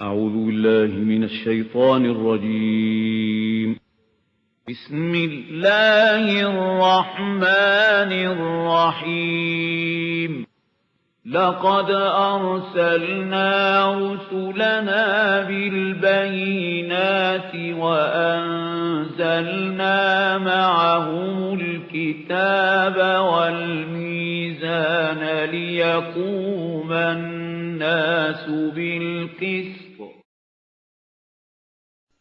أعوذ بالله من الشيطان الرجيم. بسم الله الرحمن الرحيم. لقد أرسلنا رسلنا بالبينات وأنزلنا معهم الكتاب والميزان ليقوم الناس بالقسط.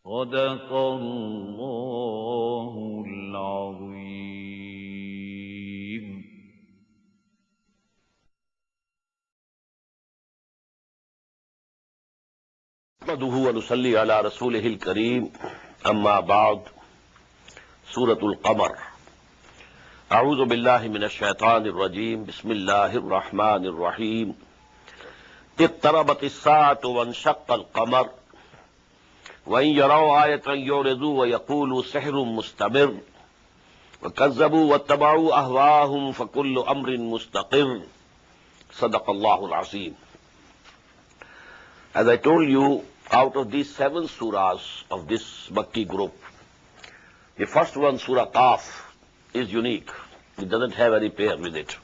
صدق الله العظيم. نحمده ونصلي على رسوله الكريم أما بعد. سورة القمر. أعوذ بالله من الشيطان الرجيم. بسم الله الرحمن الرحيم. اقتربت الساعة وانشق القمر وإن يروا آية يعرضوا ويقولوا سحر مستمر وكذبوا واتبعوا أهواءهم فكل أمر مستقر. صدق الله العظيم. As I told you, out of these 7 surahs of this Makki group, the first one, Surah Qaf, is unique. It doesn't have any pair with it.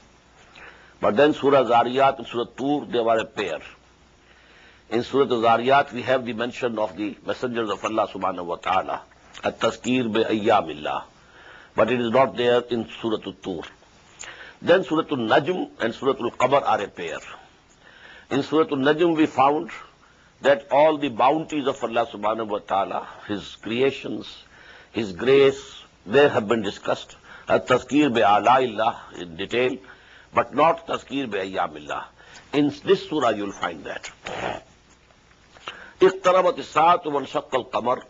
But then Surah Zariyat and Surah Tur, they were a pair. In Surah Zariyat, we have the mention of the messengers of Allah subhanahu wa ta'ala, at-tazkir bi-ayyamillah. But it is not there in Surah Tur. Then Surah Al-Najm and Surah Al-Qamar are a pair. In Surah Al-Najm, we found that all the bounties of Allah subhanahu wa ta'ala, His creations, His grace, they have been discussed. At-tazkir bi-ala'illah in detail, but not tazkir bi-ayyamillah. In this surah you will find that. اقتربت الساعة وانشق القمر.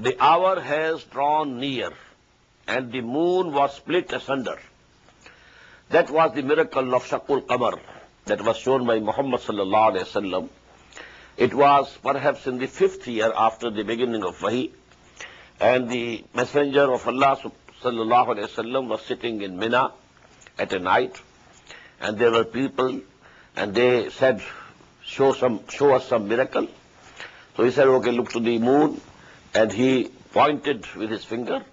The hour has drawn near and the moon was split asunder. That was the miracle of Shaqqul Qamar that was shown by Muhammad sallallahu alayhi wa sallam. It was perhaps in the 5th year after the beginning of Wahi, and the messenger of Allah sallallahu alayhi wa sallam was sitting in Mina at a night, and there were people, and they said, show us some miracle. So he said, okay, look to the moon, and he pointed with his finger,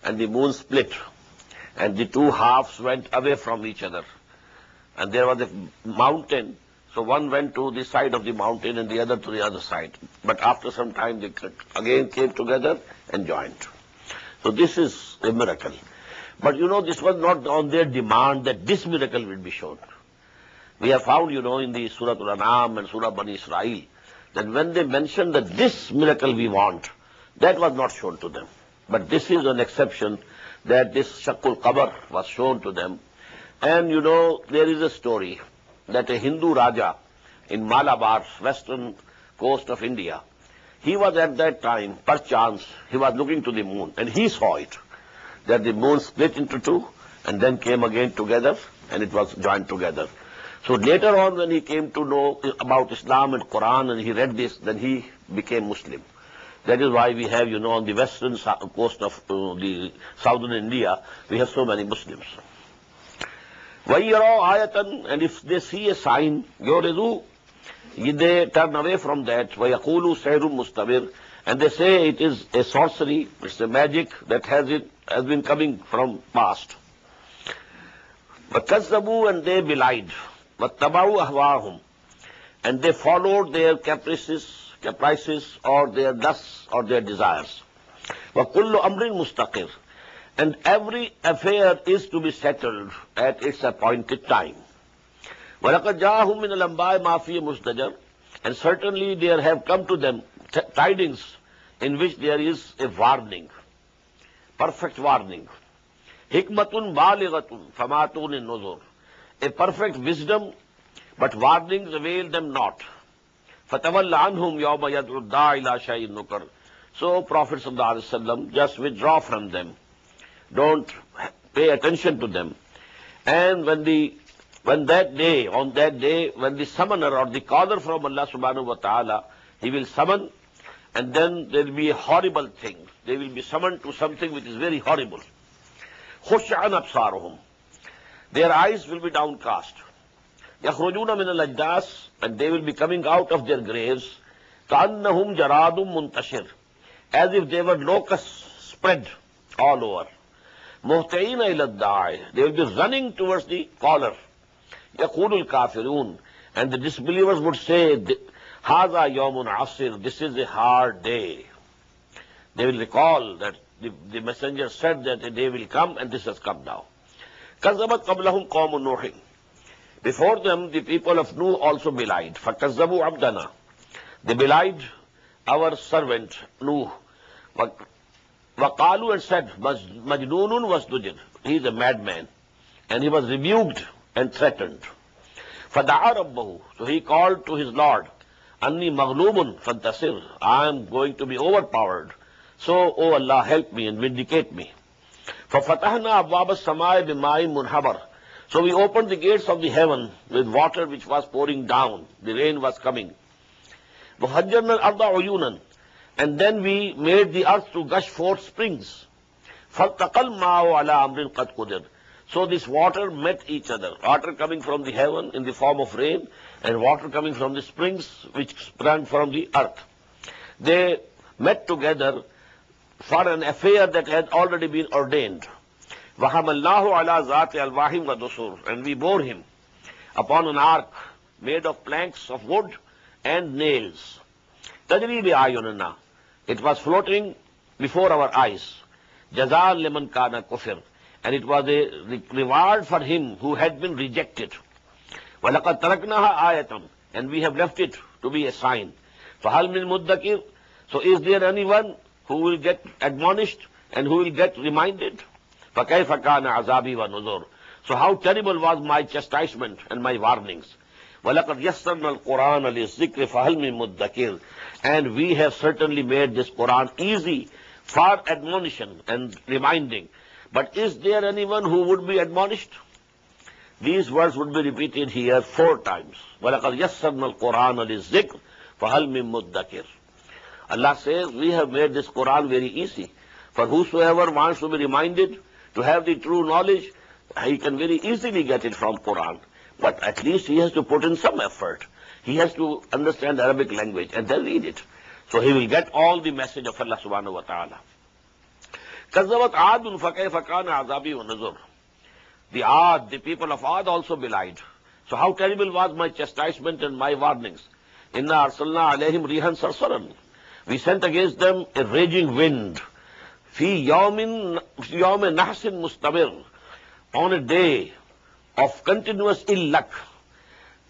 and the moon split, and the 2 halves went away from each other. And there was a mountain, so one went to the side of the mountain and the other to the other side. But after some time they again came together and joined. So this is a miracle. But this was not on their demand that this miracle will be shown. We have found, in the Surah Al-An'am and Surah Bani Israel, that when they mentioned that this miracle we want, that was not shown to them. But this is an exception, that this Shaqqul Qamar was shown to them. And there is a story that a Hindu Raja in Malabar, western coast of India, he was at that time, perchance, he was looking to the moon, and he saw it, that the moon split into 2, and then came again together, and it was joined together. So later on, when he came to know about Islam and Quran, and he read this, then he became Muslim. That is why we have, on the western coast of the southern India, we have so many Muslims. وَيَرَوْا آيَةً, and if they see a sign, يُعْرِضُوا, they turn away from that. وَيَقُولُوا سَحْرٌ مُسْتَمِرٌ, and they say it is a sorcery, it's a magic that has been coming from past. وَكَذَّبُوا, and they belied. وَاتَّبَعُوا أَهْوَاهُمْ, and they followed their caprices or their lusts or their desires. وَكُلُّ أَمْرٍ مُسْتَقِرٌ, and every affair is to be settled at its appointed time. وَلَقَدْ جَاءَهُم مِّنَ الْأَنبَاءِ مَا فِيهِ مُزْدَجَرٌ, and certainly there have come to them tidings in which there is a warning, perfect warning. حِكْمَةٌ بَالِغَةٌ فَمَا تُغْنِ النُّذُرُ, a perfect wisdom, but warnings avail them not. فَتَوَلَّ عَنْهُمْ يَوْمَ يَدْعُ الدَّاعِ إِلَىٰ شَيْءٍ نُكَرٍ. So Prophet sallallahu alaihi wasallam, just withdraw from them. Don't pay attention to them. And on that day, when the summoner or the caller from Allah subhanahu wa ta'ala, he will summon, and then there will be a horrible thing. They will be summoned to something which is very horrible. خُشَّعَنْ أَبْصَارُهُمْ, their eyes will be downcast. يَخْرُجُونَ مِنَ الْأَجْدَاثِ, and they will be coming out of their graves. كأنهم جراد منتشر, as if they were locusts spread all over. مهطعين إلى الداعي, they will be running towards the caller. يقول الكافرون, and the disbelievers would say, هذا يوم عسر, this is a hard day. They will recall that the messenger said that a day will come, and this has come now. كذبت قبلهم قوم نوح. Before them, the people of Nuh also belied. فَكَذَّبُوا عَبْدَنَا. They belied our servant, Nuh. وَقَالُوا and said, مَجْنُونٌ وَازْدُجِرٌ. He is a madman. And he was rebuked and threatened. فَدَعَا رَبَّهُ. So he called to his Lord, أَنِّي مَغْلُوبٌ فَانْتَصِرْ. I am going to be overpowered. So, O Allah, help me and vindicate me. فَفَتَحْنَا أَبْوَابَ السَّمَاءِ بِمَاءٍ مُنْهَمَرٍ. So we opened the gates of the heaven with water which was pouring down. The rain was coming. وَفَجَّرْنَا الْأَرْضَ عُيُونًا. And then we made the earth to gush forth springs. فَالْتَقَى الْمَاءُ عَلَى أَمْرٍ قَدْ قُدِرٍ. So this water met each other. Water coming from the heaven in the form of rain, and water coming from the springs which sprang from the earth. They met together for an affair that had already been ordained. وَحَمَلْنَاهُ عَلَى ذَاتِ أَلْوَاحٍ وَدُسُورٍ. And we bore him upon an ark made of planks of wood and nails. تَجْرِي بِأَعْيُنِنَا. It was floating before our eyes. جَزَاءً لِمَنْ كَانَ كُفِرٍ. And it was a reward for him who had been rejected. وَلَقَدْ تَرَكْنَاهَا آيَةً. And we have left it to be a sign. فَهَلْ مِن مُدَّكِرٍ. So is there anyone who will get admonished and who will get reminded? فَكَيْفَ كَانَ عَذَابِي وَنُذُرِ. So how terrible was my chastisement and my warnings. وَلَقَدْ يَسَّرْنَا الْقُرْآنَ لِلذِّكْرِ فَهَلْ مِن مُدَّكِرٍ. And we have certainly made this Quran easy for admonition and reminding. But is there anyone who would be admonished? These words would be repeated here 4 times. وَلَقَدْ يَسَّرْنَا الْقُرْآنَ لِلذِّكْرِ فَهَلْ مِن مُدَّكِرٍ. Allah says, we have made this Quran very easy. For whosoever wants to be reminded, to have the true knowledge, he can very easily get it from Quran. But at least he has to put in some effort. He has to understand Arabic language and then read it. So he will get all the message of Allah subhanahu wa ta'ala. كَذَّبَتْ عَادٌ فَكَيْفَ كَانَ عَذَابِي وَنُذُرِ. The people of Ad also belied. So how terrible was my chastisement and my warnings. إِنَّا أَرْسَلْنَا عَلَيْهِمْ رِيحًا صَرْصَرًا. We sent against them a raging wind. فِي يَوْمٍ نَحْسٍ مُسْتَمِرٍ. On a day of continuous ill luck.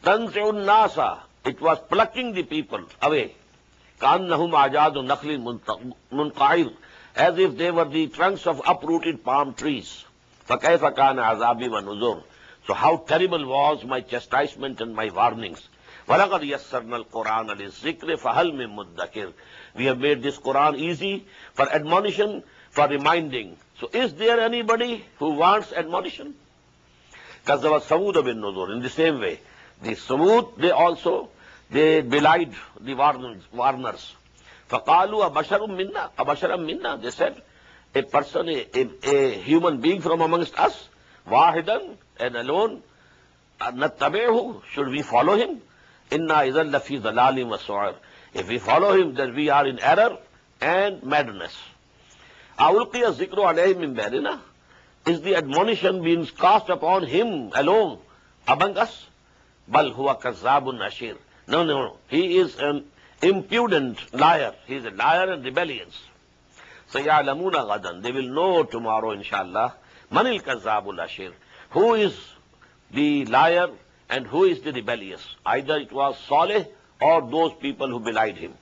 تَنْزِعُ النَّاسَ. It was plucking the people away. كَأَنَّهُمْ أَعْجَازُ نَخْلٍ مُنْقَعِرٍ. As if they were the trunks of uprooted palm trees. فَكَيْفَ كَانَ عَذَابِي وَنُذُرِ. So how terrible was my chastisement and my warnings. وَلَقَدْ يَسَّرْنَا الْقُرْآنَ لِلذِّكْرِ فَهَلْ مِن مُدَّكِرٍ. We have made this Quran easy for admonition, for reminding. So is there anybody who wants admonition? كَذَّبَتْ ثَمُودَ بِالنُّذُرِ. In the same way, the Samud, they belied the warners. فَقَالُوا أَبَشَرًا مِنَّا. They said, a person, a human being from amongst us, واحدا, and alone, نَتَّبِعْهُ. Should we follow him? إِنَّا إِذًا لَفِي ضَلَالٍ وَسُعُرٍ. If we follow him, then we are in error and madness. أَوْلْقِيَ الذِّكْرُ عَلَيْهِ مِن بَيْنِنَا. Is the admonition being cast upon him alone, among us? بَلْ هُوَ كَذَّابٌ أَشِيرٌ. No. He is an impudent liar. He is a liar and rebellious. سَيَعْلَمُونَ غَدًا. They will know tomorrow, inshallah. مَنِ الْكَذَّابُ الْأَشِيرُ. Who is the liar and who is the rebellious? Either it was Saleh or those people who belied him.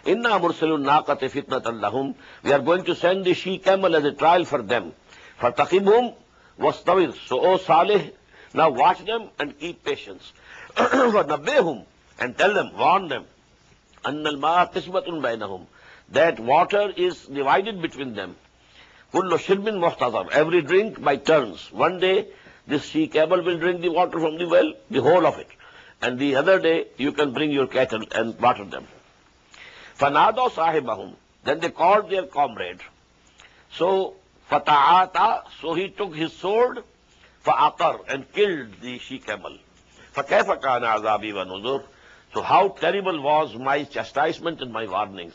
إِنَّا مُرْسِلُ النَّاقَةِ فِتْنَةً لَهُمْ. We are going to send the she-camel as a trial for them. فَتَقِبْهُمْ وَاسْتَوِرْ. So, O Saleh, now watch them and keep patience. وَنَبِّهُمْ. And tell them, warn them. أَنَّ الْمَاءَ قِسْمَةٌ بَيْنَهُمْ. That water is divided between them. كُلُّ شِرْبٍ مُحْتَضَرٍ. Every drink by turns. One day, this she-camel will drink the water from the well, the whole of it. And the other day, you can bring your cattle and water them. فَنَادَوْا صَاحِبَهُمْ. Then they called their comrade. So, فَتَعَاطَى. So he took his sword, فَأَقَرْ, and killed the she-camel. فَكَيْفَ كَانَ عَذَابِي وَنُذُرِ. So how terrible was my chastisement and my warnings.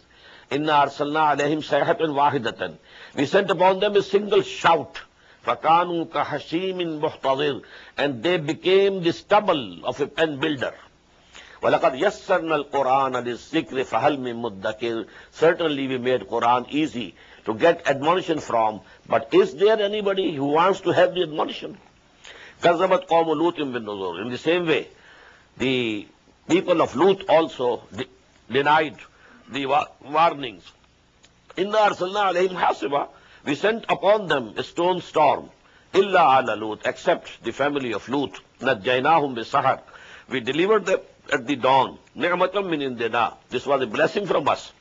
Inna arsalna alayhim sayhatan wahidatan. We sent upon them a single shout. فَكَانُوا كَحَشِيمٍ مُحْتَضِرٍ. And they became the stubble of a pen builder. وَلَقَدْ يَسَّرْنَا الْقُرْآنَ لِلذِّكْرِ فَهَلْ مِن مُدَّكِرٍ. Certainly we made Quran easy to get admonition from, but is there anybody who wants to have the admonition? كَذَّبَتْ قَوْمُ لُوطٍ بِالنُّذُرِ. In the same way, the people of Lut also denied the warnings. Inna arsalna alayhim hasiba. We sent upon them a stone storm. Illa ala Lut, except the family of Lut. Najjaynahum bisahar. We delivered them at the dawn. Ni'matan min indina. This was a blessing from us.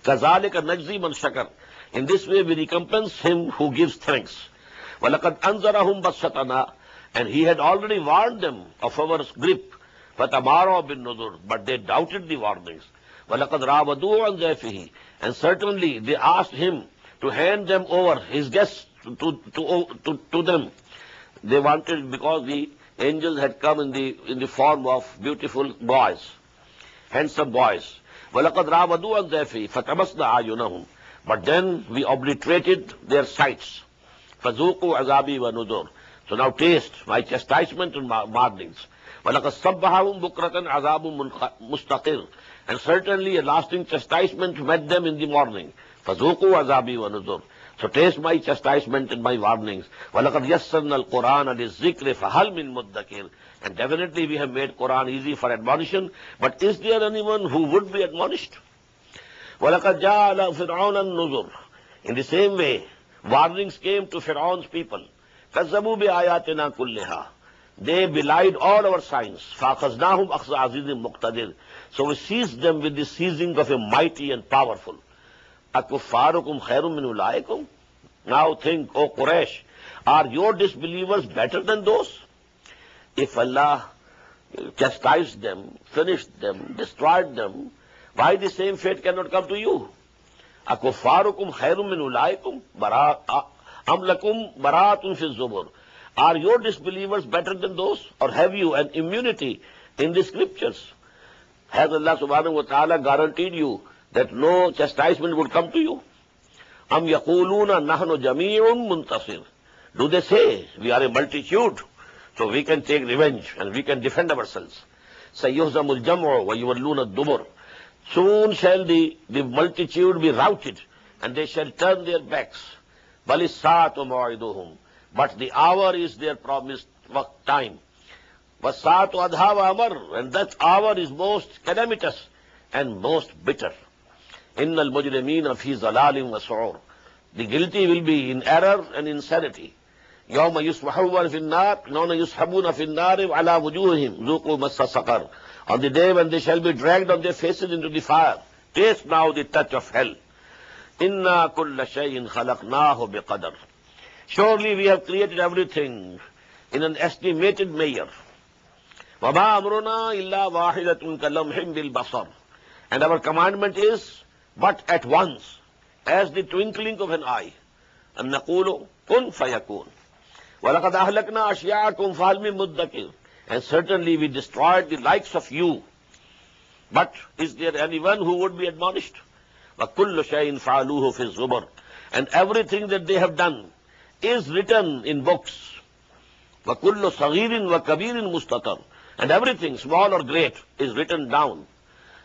Kazalika najzi man shakar. In this way we recompense him who gives thanks. Walaqad anzarahum basatana. And he had already warned them of our grip. Fatamara bin nudur. But they doubted the warnings. وَلَقَدْ رَاوَدُوهُ عَنْ ضَيْفِهِ. And certainly they asked him to hand them over, his guests, to them. They wanted, because the angels had come in the form of beautiful boys, handsome boys. وَلَقَدْ رَاوَدُوهُ عَنْ ضَيْفِهِ فَتَمَسْنَا أَعْيُنَهُم. But then we obliterated their sights. فَذُوقُوا عَذَابِي وَنُذُرِ. So now taste my chastisement and warnings. وَلَقَدْ صَبَّحَهُمْ بُكْرَةً عَذَابٌ مُسْتَقِرٌ. And certainly a lasting chastisement met them in the morning. فَذُوقُوا عَذَابِي وَنُذُرِ. So taste my chastisement and my warnings. وَلَقَدْ يَسَّرْنَا الْقُرْآنَ لِلذِّكْرِ فَهَلْ مِن مُدَّكِرٍ. And definitely we have made Quran easy for admonition. But is there anyone who would be admonished? وَلَقَدْ جَاءَ فِرْعَوْنَ النُّذُرُ. In the same way, warnings came to Fir'aun's people. كَذَّبُوا بِآيَاتِنَا كُلِّهَا. They belied all our signs. فَأَخَذْنَاهُمْ أَخْذَ عَزِيزٍ مُقْتَدِرٍ. So we seized them with the seizing of a mighty and powerful. أَكُفَّارُكُمْ خَيْرٌ مِنْ أُولَٰئِكُمْ. Now think, O Quraysh, are your disbelievers better than those? If Allah chastised them, finished them, destroyed them, why the same fate cannot come to you? أَكُفَّارُكُمْ خَيْرٌ مِنْ أُولَٰئِكُمْ أَمْ لَكُمْ بَرَاءَةٌ فِي الزُّبُرِ. Are your disbelievers better than those? Or have you an immunity in the scriptures? Has Allah subhanahu wa ta'ala guaranteed you that no chastisement would come to you? Am yaquluna nahnu jami'un muntasir. Do they say we are a multitude, so we can take revenge and we can defend ourselves? Sayyuhzamul jam'u wa yuwalluna ad-dubur. Soon shall the multitude be routed and they shall turn their backs. Balis sa'atu ma'iduhum. But the hour is their promised time. وَالسَّاعَةُ أَدْهَى وَأَمَرُّ. And that hour is most calamitous and most bitter. إِنَّ الْمُجْرِمِينَ فِي ضَلَالٍ وَسُعُورٍ. The guilty will be in error and insanity. يَوْمَ يُسْمَحُونَ فِي النَّارِ يَوْمَ يُسْحَبُونَ فِي النَّارِ وَعَلَى وُجُوهِهِمْ ذُوقُوا مَسَّ سَقَرَ. On the day when they shall be dragged on their faces into the fire, taste now the touch of hell. إِنَّا كُلَّ شَيْءٍ خَلَقْنَاهُ بِقَدَرٍ. Surely we have created everything in an estimated measure. وَمَا أَمْرُنَا إِلَّا وَاحِدَةٌ كَلَمْحٍ بِالْبَصَرِ. And our commandment is but at once, as the twinkling of an eye. أَن نَقُولُ كُن فَيَكُونُ. وَلَقَدْ أَهْلَكْنَا أَشْيَاعَكُمْ فَهَلْ مِن مُدَّكِرٍ. And certainly we destroyed the likes of you. But is there anyone who would be admonished? وَكُلُّ شَيْءٍ فَعَلُوهُ فِي الزُّبُرِ. And everything that they have done is written in books. وَكُلُّ صَغِيرٍ وَكَبِيرٍ مُسْتَطَرٍ. And everything, small or great, is written down.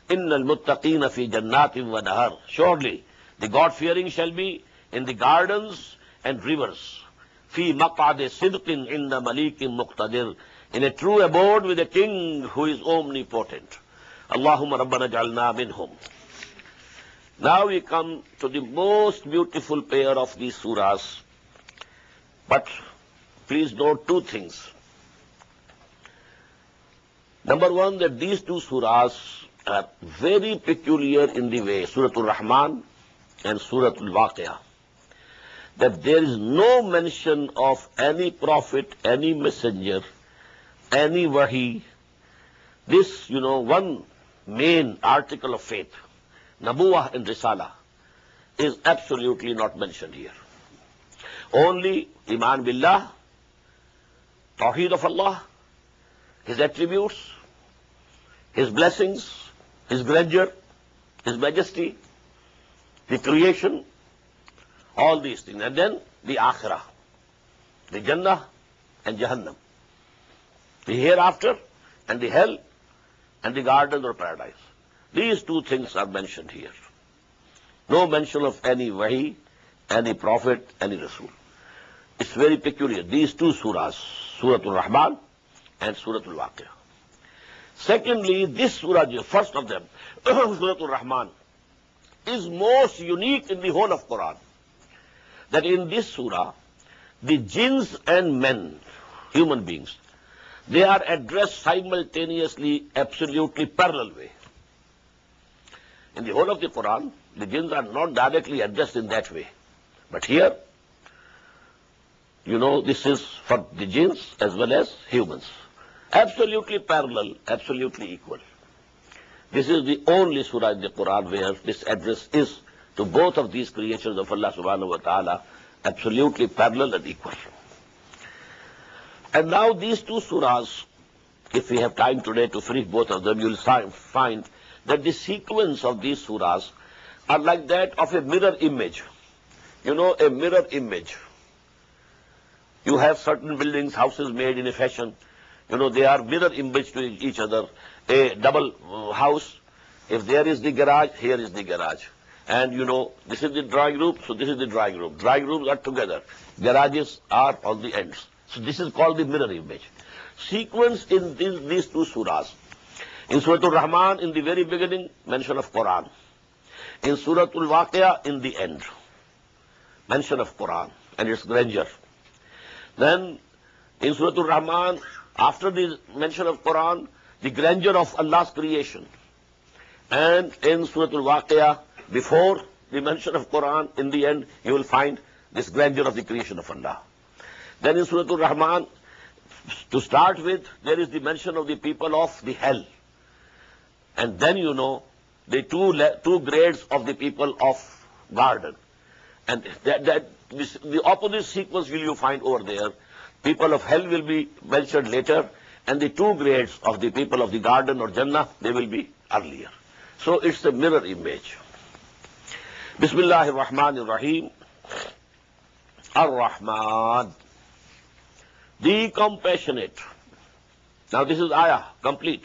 إِنَّ الْمُتَّقِينَ فِي جَنَّاتٍ وَنَهَرٍ. Surely the God-fearing shall be in the gardens and rivers. فِي مَقْعَدِ صِدْقٍ عِنْدَ مَلِيكٍ مُقْتَدِرٍ. In a true abode with a king who is omnipotent. Allahumma Rabbana ja'alna minhum. Now we come to the most beautiful pair of these surahs. But please note two things. Number one, that these two surahs are very peculiar in the way, Surah Al-Rahman and Surah Al-Waqi'ah, that there is no mention of any prophet, any messenger, any wahi. This, one main article of faith, Nabuwah and Risala, is absolutely not mentioned here. Only Iman Billah, Tawheed of Allah, His attributes, His blessings, His grandeur, His majesty, the creation, all these things. And then the Akhirah, the Jannah and Jahannam, the hereafter and the hell and the garden or paradise. These two things are mentioned here. No mention of any wahi, any prophet, any Rasul. It's very peculiar. These two surahs, Surah Al-Rahman and Surah Al-Waqi'ah. Secondly, this surah, the first of them, Surah Al-Rahman, is most unique in the whole of Quran. That in this surah, the jinns and men, human beings, they are addressed simultaneously, absolutely parallel way. In the whole of the Quran, the jinns are not directly addressed in that way. But here, this is for the jinns as well as humans. Absolutely parallel, absolutely equal. This is the only surah in the Quran where this address is to both of these creations of Allah subhanahu wa ta'ala absolutely parallel and equal. And now these two surahs, if we have time today to finish both of them, you will find that the sequence of these surahs are like that of a mirror image. A mirror image. You have certain buildings, houses made in a fashion. They are mirror image to each other. A double house. If there is the garage, here is the garage. And this is the drawing room, so this is the drawing room. Drawing rooms are together. Garages are on the ends. So this is called the mirror image. Sequence in these two surahs. In Surah Al-Rahman, in the very beginning, mention of Quran. In Surah Al-Waqi'ah, in the end, mention of Quran and its grandeur. Then, in Surah Al-Rahman, after the mention of Quran, the grandeur of Allah's creation. And in Surah Al-Waqi'ah, before the mention of Quran, in the end, you will find this grandeur of the creation of Allah. Then in Surah Al-Rahman, to start with, there is the mention of the people of the hell. And then the two grades of the people of garden. And the opposite sequence will you find over there. People of hell will be mentioned later, and the two grades of the people of the garden or Jannah, they will be earlier. So it's a mirror image. Bismillahir Rahmanir Rahim. Ar-Rahman, the compassionate. Now this is ayah, complete,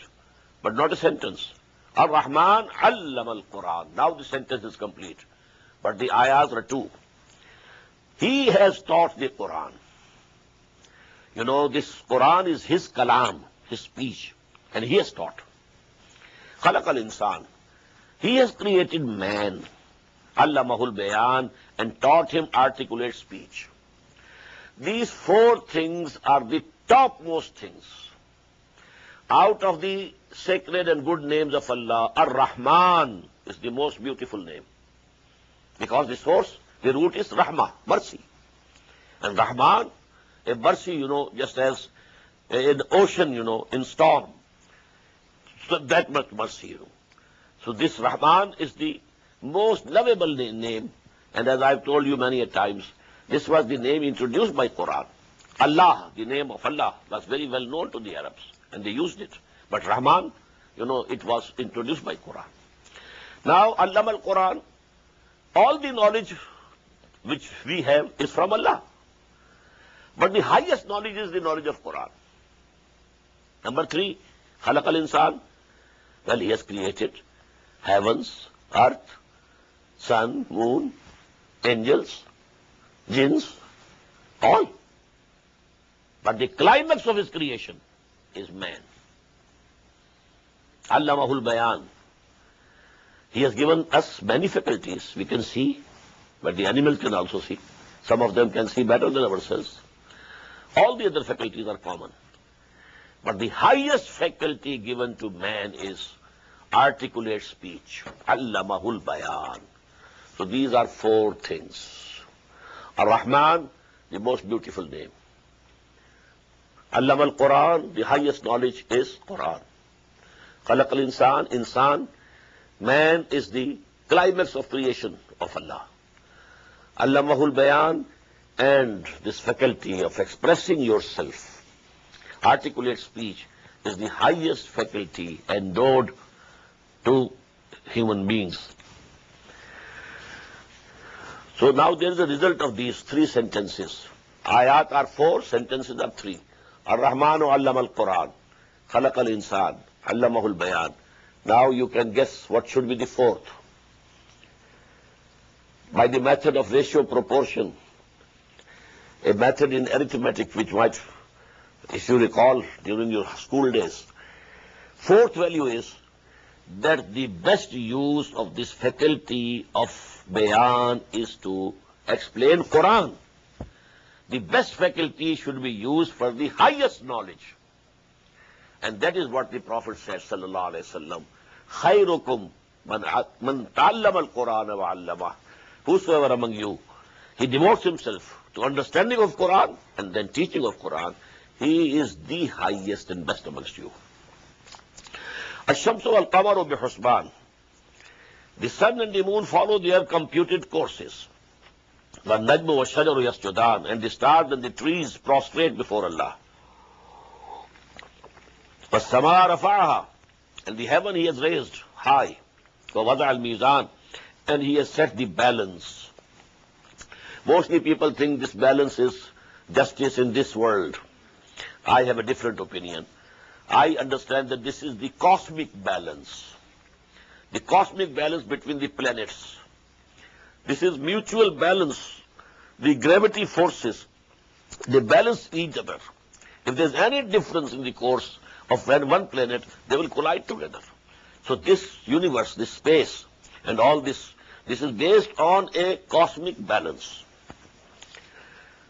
but not a sentence. Ar-Rahman allama al-Quran. Now the sentence is complete, but the ayahs are two. He has taught the Quran. This Quran is his kalam, his speech, and he has taught. Khalaq al-insan. He has created man. Allamahul bayan, and taught him articulate speech. These four things are the topmost things. Out of the sacred and good names of Allah, Ar-Rahman is the most beautiful name. Because the source, the root is Rahmah, mercy. And Rahman, a mercy, just as in the ocean, in storm. So that much mercy, So this Rahman is the most lovable name, and as I've told you many a times, this was the name introduced by Quran. Allah, the name of Allah, was very well known to the Arabs, and they used it. But Rahman, it was introduced by Quran. Now, Allama al-Quran, all the knowledge which we have is from Allah. But the highest knowledge is the knowledge of Quran. Number 3, Khalaq al-Insan. Well, he has created heavens, earth, sun, moon, angels, jinns, all. But the climax of his creation is man. Allamahul bayan. He has given us many faculties. We can see, but the animals can also see. Some of them can see better than ourselves. All the other faculties are common. But the highest faculty given to man is articulate speech. Allamahul bayan. So these are 4 things. Ar-Rahman, the most beautiful name. Allama al-Quran, the highest knowledge is Quran. Khalaq al-Insan, insan, man is the climax of creation of Allah. Allamahul bayan, and this faculty of expressing yourself, articulate speech, is the highest faculty endowed to human beings. So now there is a result of these three sentences. Ayat are 4, sentences are 3. Ar-Rahmanu allama al-Quran, khalaq al-insan, allamahu al-bayan. Now you can guess what should be the 4th. By the method of ratio proportion, a method in arithmetic which might, if you recall during your school days, 4th value is that the best use of this faculty of bayan is to explain Quran. The best faculty should be used for the highest knowledge. And that is what the Prophet said, sallallahu alayhi wa sallam, khayrukum man ta'allama al-Quran wa 'allamah. Whosoever among you, he devotes himself to understanding of Quran and then teaching of Quran, he is the highest and best amongst you. Ash-shamsu wal-qamaru bi-husban. The sun and the moon follow their computed courses. وَالنَّجْمُ وَالشَّجَرُ يَسْجُدَانِ. And the stars and the trees prostrate before Allah. وَالسَّمَاءَ رَفَعَهَا. And the heaven he has raised high. وَوَضَعَ الْمِيزَانِ. And he has set the balance. Mostly people think this balance is justice in this world. I have a different opinion. I understand that this is the cosmic balance. The cosmic balance between the planets. This is mutual balance. The gravity forces, they balance each other. If there's any difference in the course of one planet, they will collide together. So this universe, this space, and all this is based on a cosmic balance.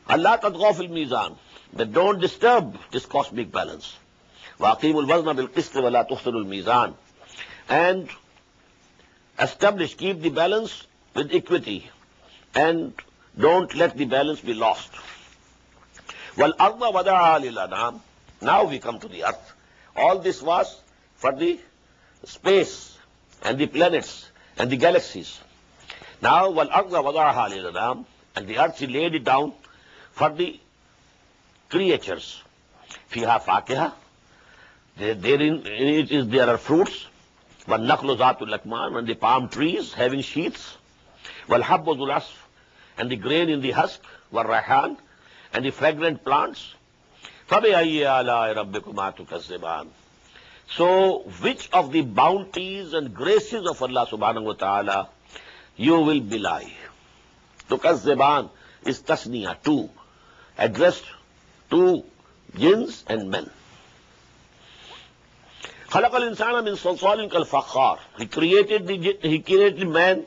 Allah tadghaw fil mizan. They don't disturb this cosmic balance. وَأَقِيمُوا الْوَزْنَ بِالْقِسْطِ وَلَا تُخْسِرُوا الْمِيزَانَ. And establish, keep the balance with equity, and don't let the balance be lost. وَالْأَرْضَ وَضَعَهَا لِلْأَنَامِ. Now we come to the earth. All this was for the space and the planets and the galaxies. Now وَالْأَرْضَ وَضَعَهَا لِلْأَنَامِ. And the earth, he laid it down for the creatures. فِيهَا فَاكِهَةٌ. There are fruits. وَالنَّخْلُ ذَاتُ الْأَكْمَامِ. And the palm trees having sheaths. وَالْحَبُّ ذُو الْعَصْفِ. And the grain in the husk. وَالرَّيْحَانِ. And the fragrant plants. فَبِأَيِّ آلَاءِ رَبِّكُمَا تُكَذِّبَانِ. So, which of the bounties and graces of Allah subhanahu wa ta'ala you will belie? Tukazziban is tasniya, two, addressed to jinns and men. خَلَقَ الْإِنسَانَ مِنْ صَلْصَالٍ كَالْفَخَّارِ. He created man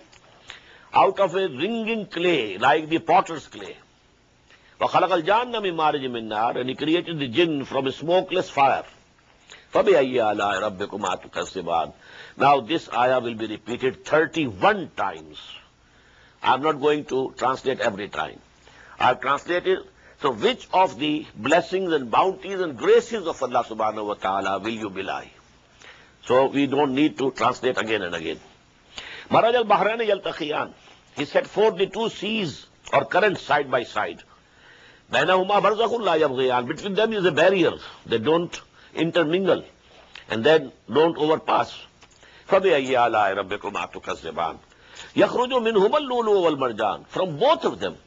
out of a ringing clay, like the potter's clay. وَخَلَقَ الْجَانَّ مِنْ مَارِجٍ مِنْ نَارٍ. And he created the jinn from a smokeless fire. فَبِأَيِّ آلَاءِ رَبِّكُمَا تُكَذِّبَانِ. Now this ayah will be repeated 31 times. I'm not going to translate every time. I've translated. So which of the blessings and bounties and graces of Allah subhanahu wa ta'ala will you belie? So we don't need to translate again and again. Maraj al-Bahrani yaltaqiyan. He set forth the two seas or currents side by side. Bainahuma barzakhun la yabghiyan. Between them is a barrier. They don't intermingle and then don't overpass. فَبِأَيِّ آلَاءِ رَبِّكُمَا تُكَذِّبَانِ. يَخْرُجُ مِنْهُمَا اللُّؤْلُؤُ وَالْمَرْجَانُ. From both of them,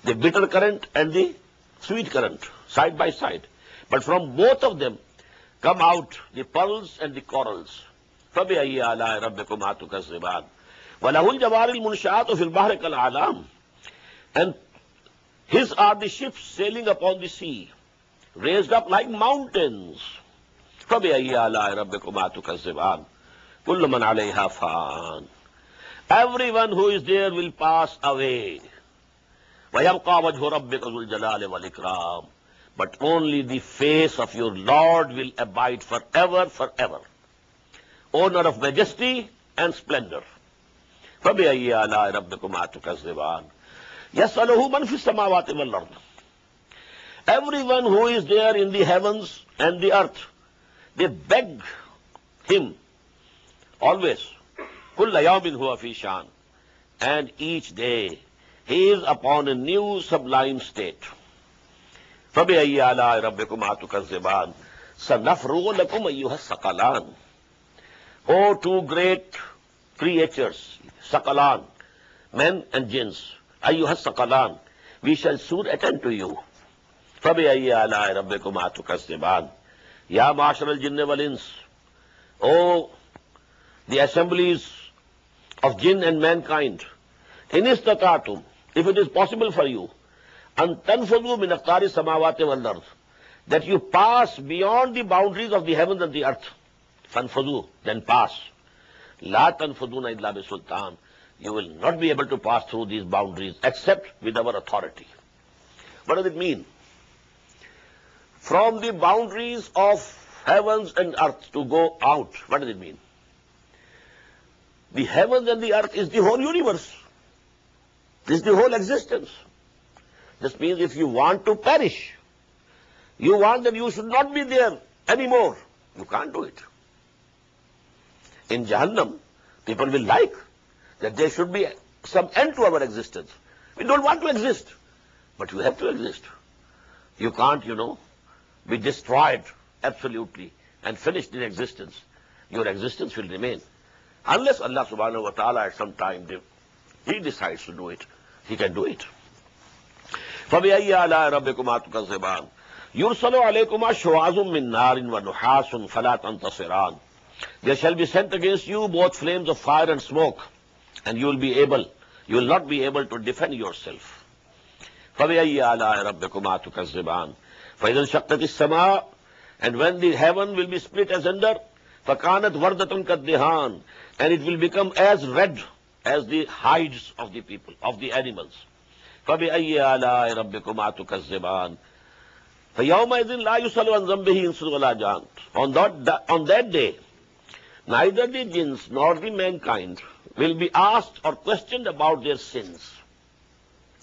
the bitter current and the sweet current, side by side. But from both of them come out the pearls and the corals. فَبِأَيِّ آلَاءِ رَبِّكُمَا تُكَذِّبَانِ. وَلَهُ الْجَوَارِ الْمُنْشَآتُ فِي الْبَحْرِ كَالْأَعْلَامِ. And his are the ships sailing upon the sea, raised up like mountains. فَبِأَيِّ آلَاءِ رَبِّكُمَا تُكَذِّبَانِ. كُلُّ مَنْ عَلَيْهَا فَانٍ. Everyone who is there will pass away. وَيَبْقَى وَجْهُ رَبِّكَ ذُو الْجَلَالِ وَالْإِكْرَامِ. But only the face of your Lord will abide forever, forever. Owner of majesty and splendor. فَبِأَيِّ آلَاءِ رَبِّكُمَا تُكَذِّبَانِ. يَسْأَلُهُ مَنْ فِي السَّمَاوَاتِ وَالْأَرْضِ. Everyone who is there in the heavens and the earth, they beg him always. كُلَّ يَوْمٍ هُوَ فِي شَانٍ. And each day he is upon a new sublime state. فَبِأَيِّ آلَاءِ رَبِّكُمَا تُكَذِّبَانِ. Sanafrugu lakum ayyuhas saqalan. O two great creatures, saqalan, men and jinns, ayyuhas saqalan, we shall soon attend to you. فَبِأَيِّ آلَاءِ رَبِّكُمَا تُكَذِّبَانِ Ya ma'ashar al-jinni wal-ins, O the assemblies of jinn and mankind, in istata'tum, if it is possible for you, an tanfudu min aqtari samawati wal ard, that you pass beyond the boundaries of the heavens and the earth. Fanfudu, then pass. La tanfuduna illa bi sultan. You will not be able to pass through these boundaries except with our authority. What does it mean? From the boundaries of heavens and earth to go out, what does it mean? The heavens and the earth is the whole universe. This is the whole existence. This means if you want to perish, you want that you should not be there anymore, you can't do it. In Jahannam, people will like that there should be some end to our existence. We don't want to exist, but you have to exist. You can't, be destroyed absolutely and finished in existence. Your existence will remain. Unless Allah subhanahu wa ta'ala at some time, He decides to do it, He can do it. فَبِأَيِّ آلَاءِ رَبِّكُمَا تُكَذِّبَانِ يُرْسَلُ عَلَيْكُمَا شُوَاظٌ مِّن نَارٍ وَنُحَاسٌ فَلَا تَنْتَصِرَانِ There shall be sent against you both flames of fire and smoke, and you will not be able to defend yourself. فَبِأَيِّ آلَاءِ رَبِّكُمَا تُكَذِّبَانِ فَإِذَا انشَقَّتِ السَّمَاءُ And when the heaven will be split asunder, فَكَانَتْ وَرْدَةٌ كَالدِّهَانِ And it will become as red as the hides of the people, of the animals. فَبِأَيِّ آلَاءِ رَبِّكُمَا تُكَذِّبَانِ فَيَوْمَئِذٍ لَا يُسْأَلُ عَنْ ذَنبِهِ إِنسٌ وَلَا جَانٌ On that day, neither the jinns nor the mankind will be asked or questioned about their sins.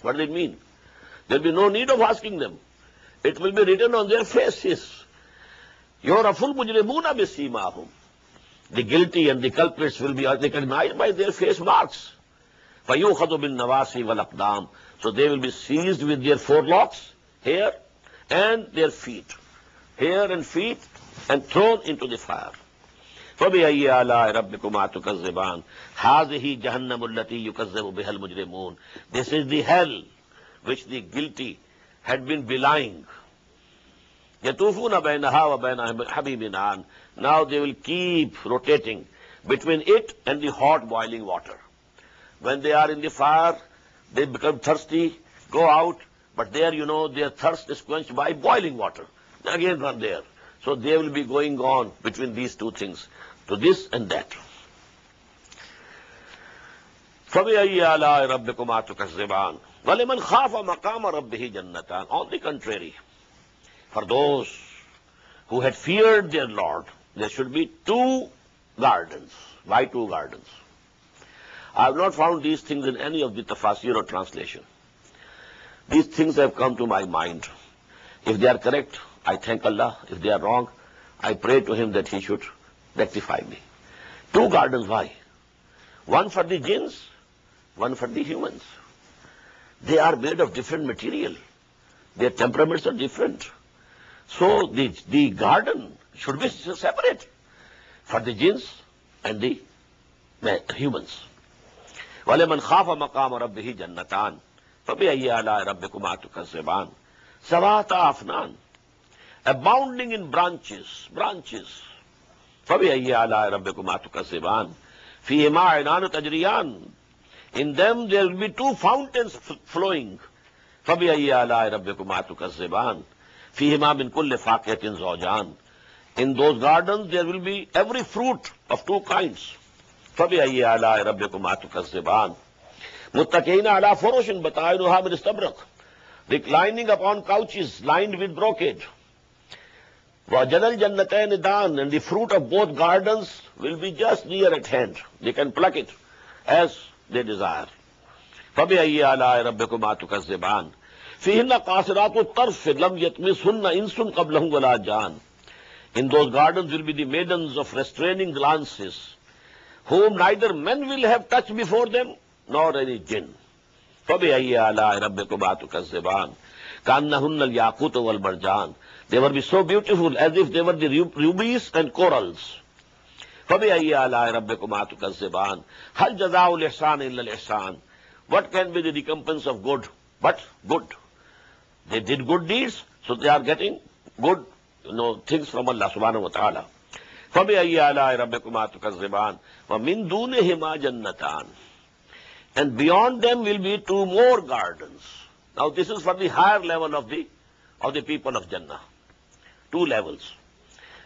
What does it mean? There will be no need of asking them. It will be written on their faces. يُعْرَفُ الْمُجْرِمُونَ بِسِيمَاهُمْ The guilty and the culprits will be recognized by their face marks. فَيُؤْخَذُ بِالنَّوَاسِي وَالْأَقْدَامِ So they will be seized with their forelocks, hair, and their feet. Hair and feet, and thrown into the fire. فَبِأَيِّ آلَاءِ رَبِّكُمَا تُكَذِّبَانِ هَذِهِ جَهَنَّمُ الَّتِي يُكَذِّبُ بِهَا الْمُجْرِمُونَ This is the hell which the guilty had been belying. يَطُوفُونَ بَيْنَهَا وَبَيْنَ حَمِيمٍ آنٍ Now they will keep rotating between it and the hot boiling water. When they are in the fire, they become thirsty, go out, but there, their thirst is quenched by boiling water. They again run there. So they will be going on between these two things, to this and that. فَبِأَيِّ آلَاءِ رَبِّكُمَا تُكَذِّبَانِ وَلِمَنْ خَافَ مَقَامَ رَبِّهِ جَنَّتَانِ On the contrary, for those who had feared their Lord, there should be two gardens. Why two gardens? I have not found these things in any of the tafasir or translation. These things have come to my mind. If they are correct, I thank Allah. If they are wrong, I pray to Him that He should rectify me. Two gardens, why? One for the jinns, one for the humans. They are made of different material. Their temperaments are different. So the garden should be separate for the jinns and the humans. وَلَمَنْ خَافَ مَقَامَ رَبِّهِ جَنَّتَانِ فَبِأَيِّ آلَاءِ رَبِّكُمَا تُكَذِّبَانِ سَوَاءَ أَفْنَانٍ Abounding in branches. فَبِأَيِّ آلَاءِ رَبِّكُمَا تُكَذِّبَانِ فِيهِمَا عَيْنَانُ تَجْرِيَانِ In them there will be two fountains flowing. فَبِأَيِّ آلَاءِ رَبِّكُمَا تُكَذِّبَانِ فِيهِمَا مِنْ كُلِّ فَاكِهَةٍ زَوْجَانِ In those gardens there will be every fruit of two kinds. فَبِأَيِّ آلَاءِ رَبِّكُمَا تُكَذِّبَانِ مُتَّكِئِينَ عَلَى فُرُشٍ بَطَائِنُهَا مِنْ إِسْتَبْرَقٍ Reclining upon couches lined with brocade. وَجَنَى الْجَنَّتَيْنِ دَانٍ And the fruit of both gardens will be just near at hand. They can pluck it as they desire. فَبِأَيِّ آلَاءِ رَبِّكُمَا تُكَذِّبَانِ فِيهِنَّ قَاصِرَاتُ الطَّرْفِ لَمْ يَطْمِثْهُنَّ إِنسٌ قَبْلَهُمْ وَلَا جَانٌ In those gardens will be the maidens of restraining glances, whom neither men will have touched before them, nor any jinn. فَبِأَيِّ آلَاءِ رَبِّكُمَا تُكَذِّبَانِ كأنهن الياقوت والمرجان. They will be so beautiful as if they were the rubies and corals. فبأي آلاء ربكما تكذبان هل جزاء الإحسان إلا الإحسان. What can be the recompense of good but good? They did good deeds, so they are getting good things from Allah subhanahu wa ta'ala. فبأي آلاء ربكما تكذبان ومن دونهما جنتان. And beyond them will be two more gardens. Now this is for the higher level of the people of Jannah. Two levels.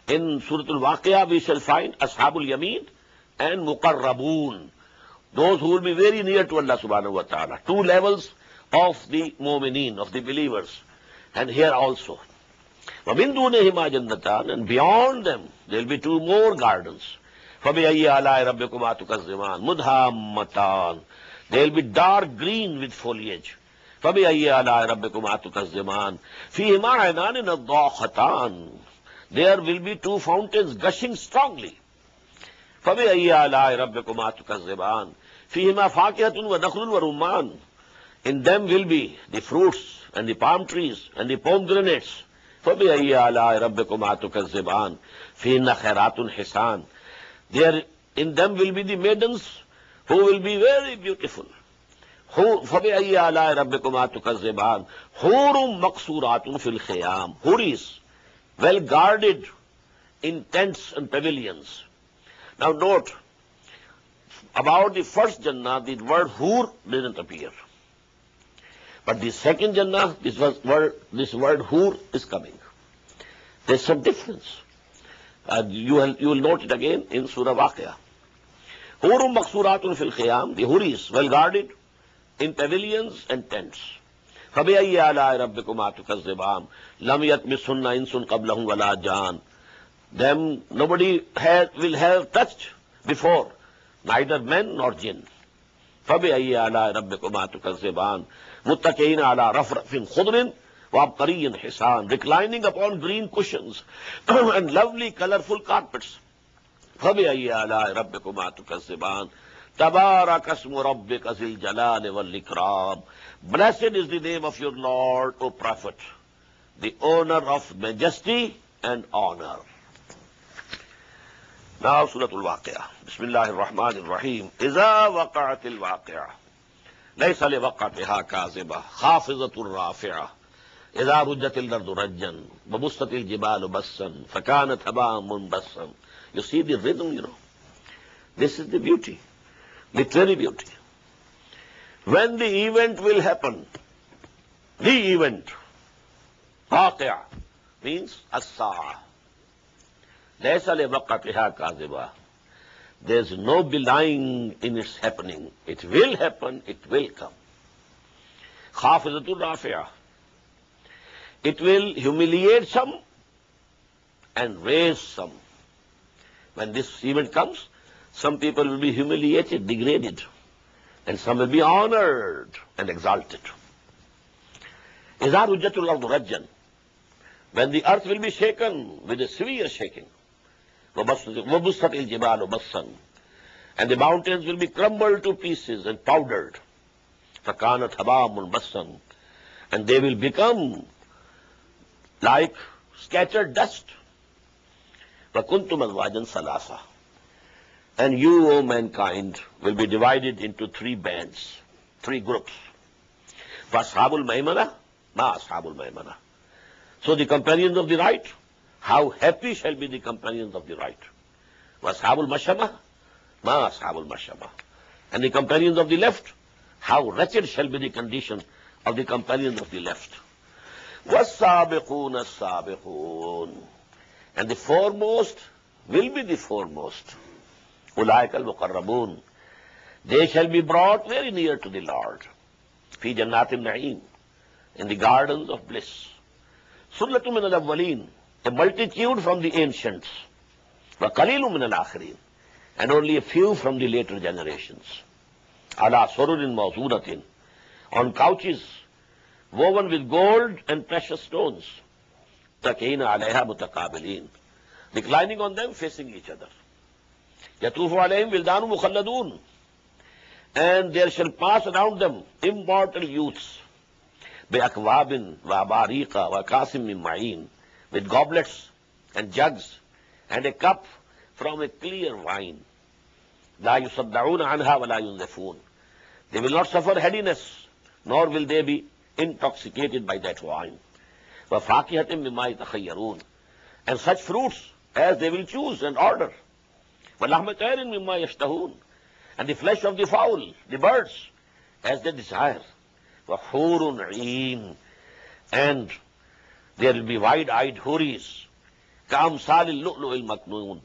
In Surah Al-Waqi'ah we shall find Ashabul Yameen and Muqarrabun. Those who will be very near to Allah subhanahu wa ta'ala. Two levels of the mu'mineen, of the believers. And here also. وَمِن دُونِهِمَا جَنَّتَانِ. And beyond them there will be two more gardens. فَبِأَيِّ آلَاءِ رَبِّكُمَا تُكَذِّبَانِ مُدْهَامَّتَانِ. They will be dark green with foliage. فَبِأَيِّ آلَاءِ رَبِّكُمَا تُكَذِّبَانِ فِيهِمَا عَيْنَانِ نَضَّاخَتَانِ. There will be two fountains gushing strongly. فَبِأَيِّ آلَاءِ رَبِّكُمَا تُكَذِّبَانِ فِيهِمَا فَاكِهَةٌ وَنَخْلٌ وَرُمَّانٌ. In them will be the fruits and the palm trees and the pomegranates. فَبِأَيِّ آلَاءِ رَبِّكُمَا تُكَذِّبَانِ فِيهِنَّ خَيْرَاتٌ حِسَانٌ. There in them will be the maidens who will be very beautiful. فَبِأَيِّ آلَاءِ رَبِّكُمَا تُكَذِّبَانِ حُورٌ مَقْصُورَاتٌ فِي الْخِيَامِ. Huris, well guarded in tents and pavilions. Now note, about the first Jannah, the word Hur didn't appear. But the second Jannah, this word Hur is coming. There's some difference. You will note it again in Surah Waqi'ah. Hurum Maqsuratun fil Khiyam, the Huris, well guarded in pavilions and tents. فَبِأَيِّ آلَاءِ رَبِّكُمَا تُكَذِّبَانِ لَمْ يَطْمِثْهُنَّ إِنسٌ قَبْلَهُمْ وَلَا جَانٌ. Them nobody will have touched before, neither men nor jinn. فَبِأَيِّ آلَاءِ رَبِّكُمَا تُكَذِّبَانِ مُتَّكِئِينَ عَلَى رَفْرَفٍ خُضْرٍ وَعَبْقَرِيٍّ حِسَانٍ. Reclining upon green cushions and lovely colorful carpets. فَبِأَيِّ آلَاءِ رَبِّكُمَا تُكَذِّبَانِ تَبَارَكَ اسْمُ رَبِّكَ ذِي الْجَلَالِ وَالْإِكْرَامِ. Blessed is the name of your Lord, O Prophet, the owner of majesty and honor. Now Surah Al-Waqi'ah. Bismillahir Rahmanir Rahim. إِذَا وَقَعَتِ الْوَاقِعَةُ لَيْسَ لِوَقْعَتِهَا كَاذِبَةٌ خَافِضَةٌ رَافِعَةٌ إِذَا رُجَّتِ الْأَرْضُ رَجًّا وَبُسَّتِ الْجِبَالُ بَسًّا فَكَانَتْ هَبَاءً مُنبَثًّا. You see the rhythm, This is the beauty, literary beauty. When the event will happen, the event, Waqi'ah, means as-sa'a. لَيْسَ لِوَقْعَتِهَا كَاذِبَةٌ. There's no belying in its happening. It will happen, it will come. خَافِضَةٌ رَافِعَةٌ. It will humiliate some and raise some. When this event comes, some people will be humiliated, degraded, and some will be honored and exalted. إِذَا رُجَّتِ الْأَرْضُ رَجًّا. When the earth will be shaken with a severe shaking. وَبُسَّتِ الْجِبَالُ بَسًّا. And the mountains will be crumbled to pieces and powdered. فَكَانَتْ هَبَاءً مُنبَثًّا. And they will become like scattered dust. وَكُنْتُمْ أَزْوَاجًا ثَلَاثًا. And you, O mankind, will be divided into three bands, three groups. فَأَصْحَابُ الْمَيْمَنَةِ مَا أَصْحَابُ الْمَيْمَنَةِ. So the companions of the right, how happy shall be the companions of the right. وَأَصْحَابُ الْمَشْأَمَةِ مَا أَصْحَابُ الْمَشْأَمَةِ. And the companions of the left, how wretched shall be the condition of the companions of the left. وَالسَّابِقُونَ السَّابِقُونَ. And the foremost will be the foremost. أُولَٰئِكَ الْمُقَرَّبُونَ. They shall be brought very near to the Lord. فِي جَنَّاتِ النَّعِيمِ. In the gardens of bliss. سُلَّةٌ مِّنَ الْأَوَّلِينَ. A multitude from the ancients. وَقَلِيلٌ مِّنَ الْآخِرِينَ. And only a few from the later generations. عَلَىٰ سُرُرٍ مَوْضُونَةٍ. On couches woven with gold and precious stones. مُتَّكِئِينَ عَلَيْهَا مُتَقَابِلِينَ. Reclining on them, facing each other. يَطُوفُ عَلَيْهِمْ وِلْدَانٌ مُخَلَّدُونَ. And there shall pass around them immortal youths. بِأَكْوَابٍ وَأَبَارِيقَ وَكَاسٍ مِّن مَّعِينٍ, with goblets and jugs and a cup from a clear wine. لَا يُصَدَّعُونَ عَنْهَا وَلَا يُنزِفُونَ. They will not suffer headiness, nor will they be intoxicated by that wine. وَفَاكِهَةٍ مِّمَّا يَتَخَيَّرُونَ, and such fruits as they will choose and order. وَلَحْمَ طَيْرٍ مِّمَّا يَشْتَهُونَ, and the flesh of the fowl, the birds, as they desire. وَحُورٌ عِينٌ, and there will be wide-eyed houris, كَأَمْثَالِ اللُّؤْلُؤِ الْمَكْنُونِ,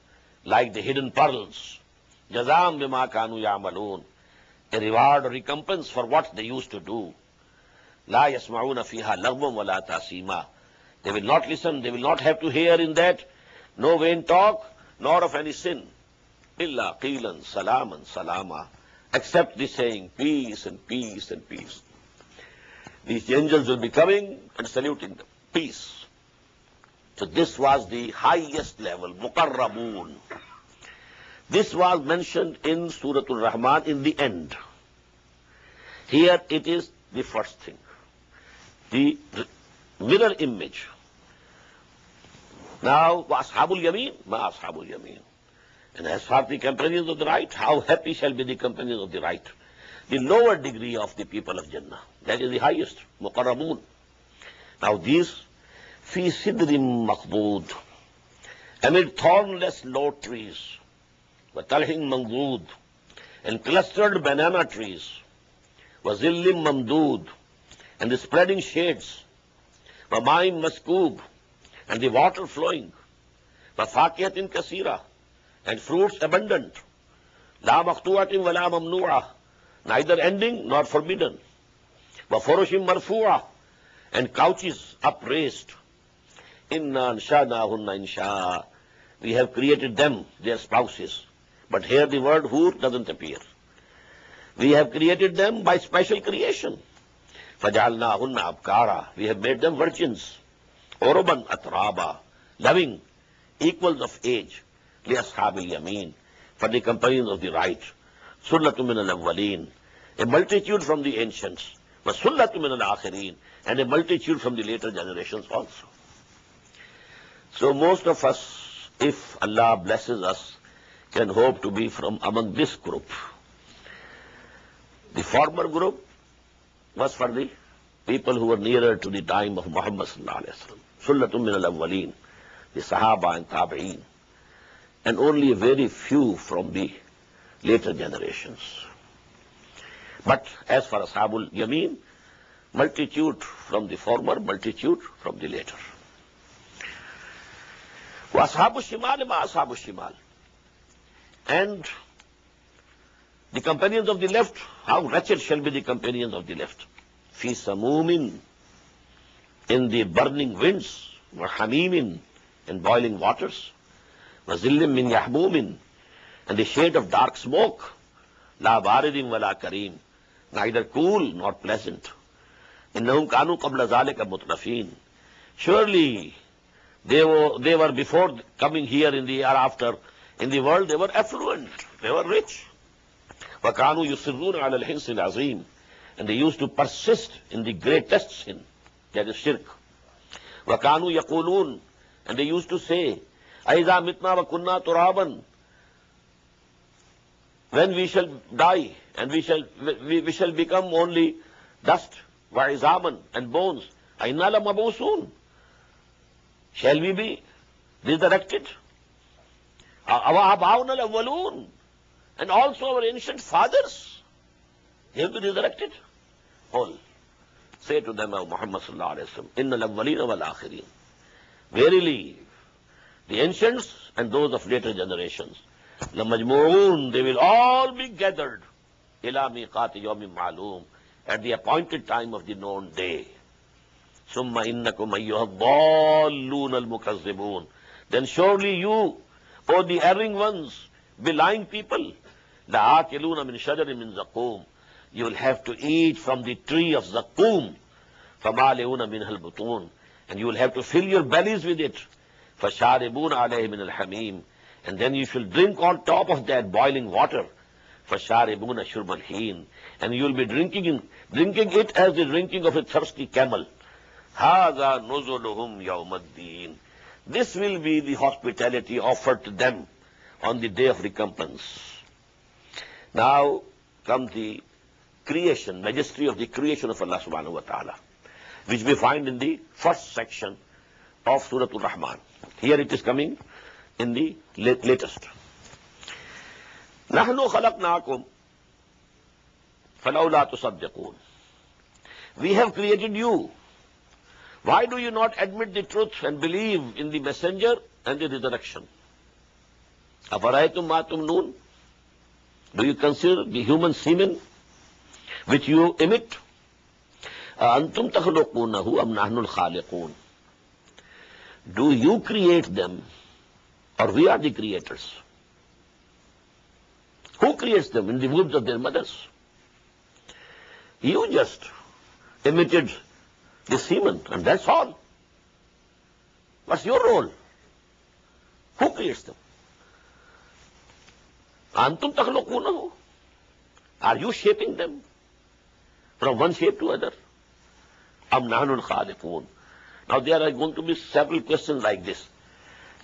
like the hidden pearls. جَزَاءً بِمَا كَانُوا يَعْمَلُونَ, a reward or recompense for what they used to do. لَا يَسْمَعُونَ فِيهَا لَغْوًا وَلَا تَأْثِيمًا, they will not listen, they will not have to hear in that no vain talk, nor of any sin. إِلَّا قِيلًا سَلَامًا سَلَامًا, except the saying peace and peace and peace. These angels will be coming and saluting them. Peace. So this was the highest level, Muqarrabun. This was mentioned in Surah Al-Rahman in the end. Here it is the first thing. The mirror image. Now, وَأَصْحَابُ الْيَمِينَ مَا أَصْحَابُ الْيَمِينَ. And as far as the companions of the right, how happy shall be the companions of the right. The lower degree of the people of Jannah. That is the highest, Muqarrabun. Now these, fi sidrim maqbood, amid thornless low trees, wa talhin mangdood, and clustered banana trees, wa zillim mamdood, and the spreading shades, wa ma'im maskoob, and the water flowing, wa fakihatin kasira, and fruits abundant, la maqtu'atin wa la mamnu'ah, neither ending nor forbidden, wa furushim marfu'ah, and couches upraised. Inna ansha'nahunna insha'a, we have created them, their spouses. But here the word hur doesn't appear. We have created them by special creation. Faj'alnahunna abkara, we have made them virgins. Uruban atraba, loving, equals of age. Li ashabil yamin, for the companions of the right. Sullatu min al-awwaleen, a multitude from the ancients. Wa sullatu min al-akhirin, and a multitude from the later generations also. So most of us, if Allah blesses us, can hope to be from among this group. The former group was for the people who were nearer to the time of Muhammad sallallahu alaihi wasallam. Sullatum min al-awwaleen, the Sahaba and Tabi'een, and only a very few from the later generations. But as for Ashabul Yameen, multitude from the former, multitude from the later. Ashabul Shimal ma Ashabul Shimal. And the companions of the left, how wretched shall be the companions of the left. Fi samumin, in the burning winds, wa hamimin, in boiling waters, wa zillim min yahmumin, and the shade of dark smoke, la baridin wa la kareem, neither cool nor pleasant. Innahum kanu qabla zalika mutrafin. Surely they were before coming here in the year after, in the world they were affluent, they were rich. Wa kanu yusirruna ala al-hins al-azim, and they used to persist in the greatest sin, that is shirk. Wa kanu yaqulun, and they used to say, aiza mitna wa kunna turaban, when we shall die and we shall become only dust, wa izaman, and bones, aina la mabusun, shall we be resurrected? Awa abauna al-awwalun, and also our ancient fathers, they will be resurrected. All say to them, O Muhammad sallallahu alaihi wasallam, inna al-awwalina wal akhirin, verily the ancients and those of later generations, la majmu'un, they will all be gathered ila miqati yawmin ma'lum, at the appointed time of the known day. Summa innakum ayyuhad dallun al-mukazzibun, then surely you, O the erring ones, belying people, la akiluna min shajarin min zaqum, you will have to eat from the tree of zaqum, famaliuna min al-butun, and you will have to fill your bellies with it. Fasharibuna alayhi min al-hamim, and then you shall drink on top of that boiling water. فَشَارِبُونَ شُرْبَ الْحِينَ. And you will be drinking it as the drinking of a thirsty camel. هَذَا نُزُلُهُمْ يَوْمَ الدِّينِ. This will be the hospitality offered to them on the day of recompense. Now comes the creation, majesty of the creation of Allah subhanahu wa ta'ala, which we find in the first section of Surah Al-Rahman. Here it is coming in the latest. نَحْنُ خَلَقْنَاكُمْ فَلَوْلَا تُصَدِّقُونَ. We have created you. Why do you not admit the truth and believe in the messenger and the resurrection? أَفَرَأَيْتُمْ مَا تُمْنُونَ. Do you consider the human semen which you emit? أَأَنْتُمْ تَخْلُقُونَهُ أَمْ نَحْنُ الْخَالِقُونَ. Do you create them or we are the creators? Who creates them in the wombs of their mothers? You just emitted the semen and that's all. What's your role? Who creates them? Antum takhluqunahu. Are you shaping them from one shape to other? Am nahnu al-khaliqun. Now there are going to be several questions like this.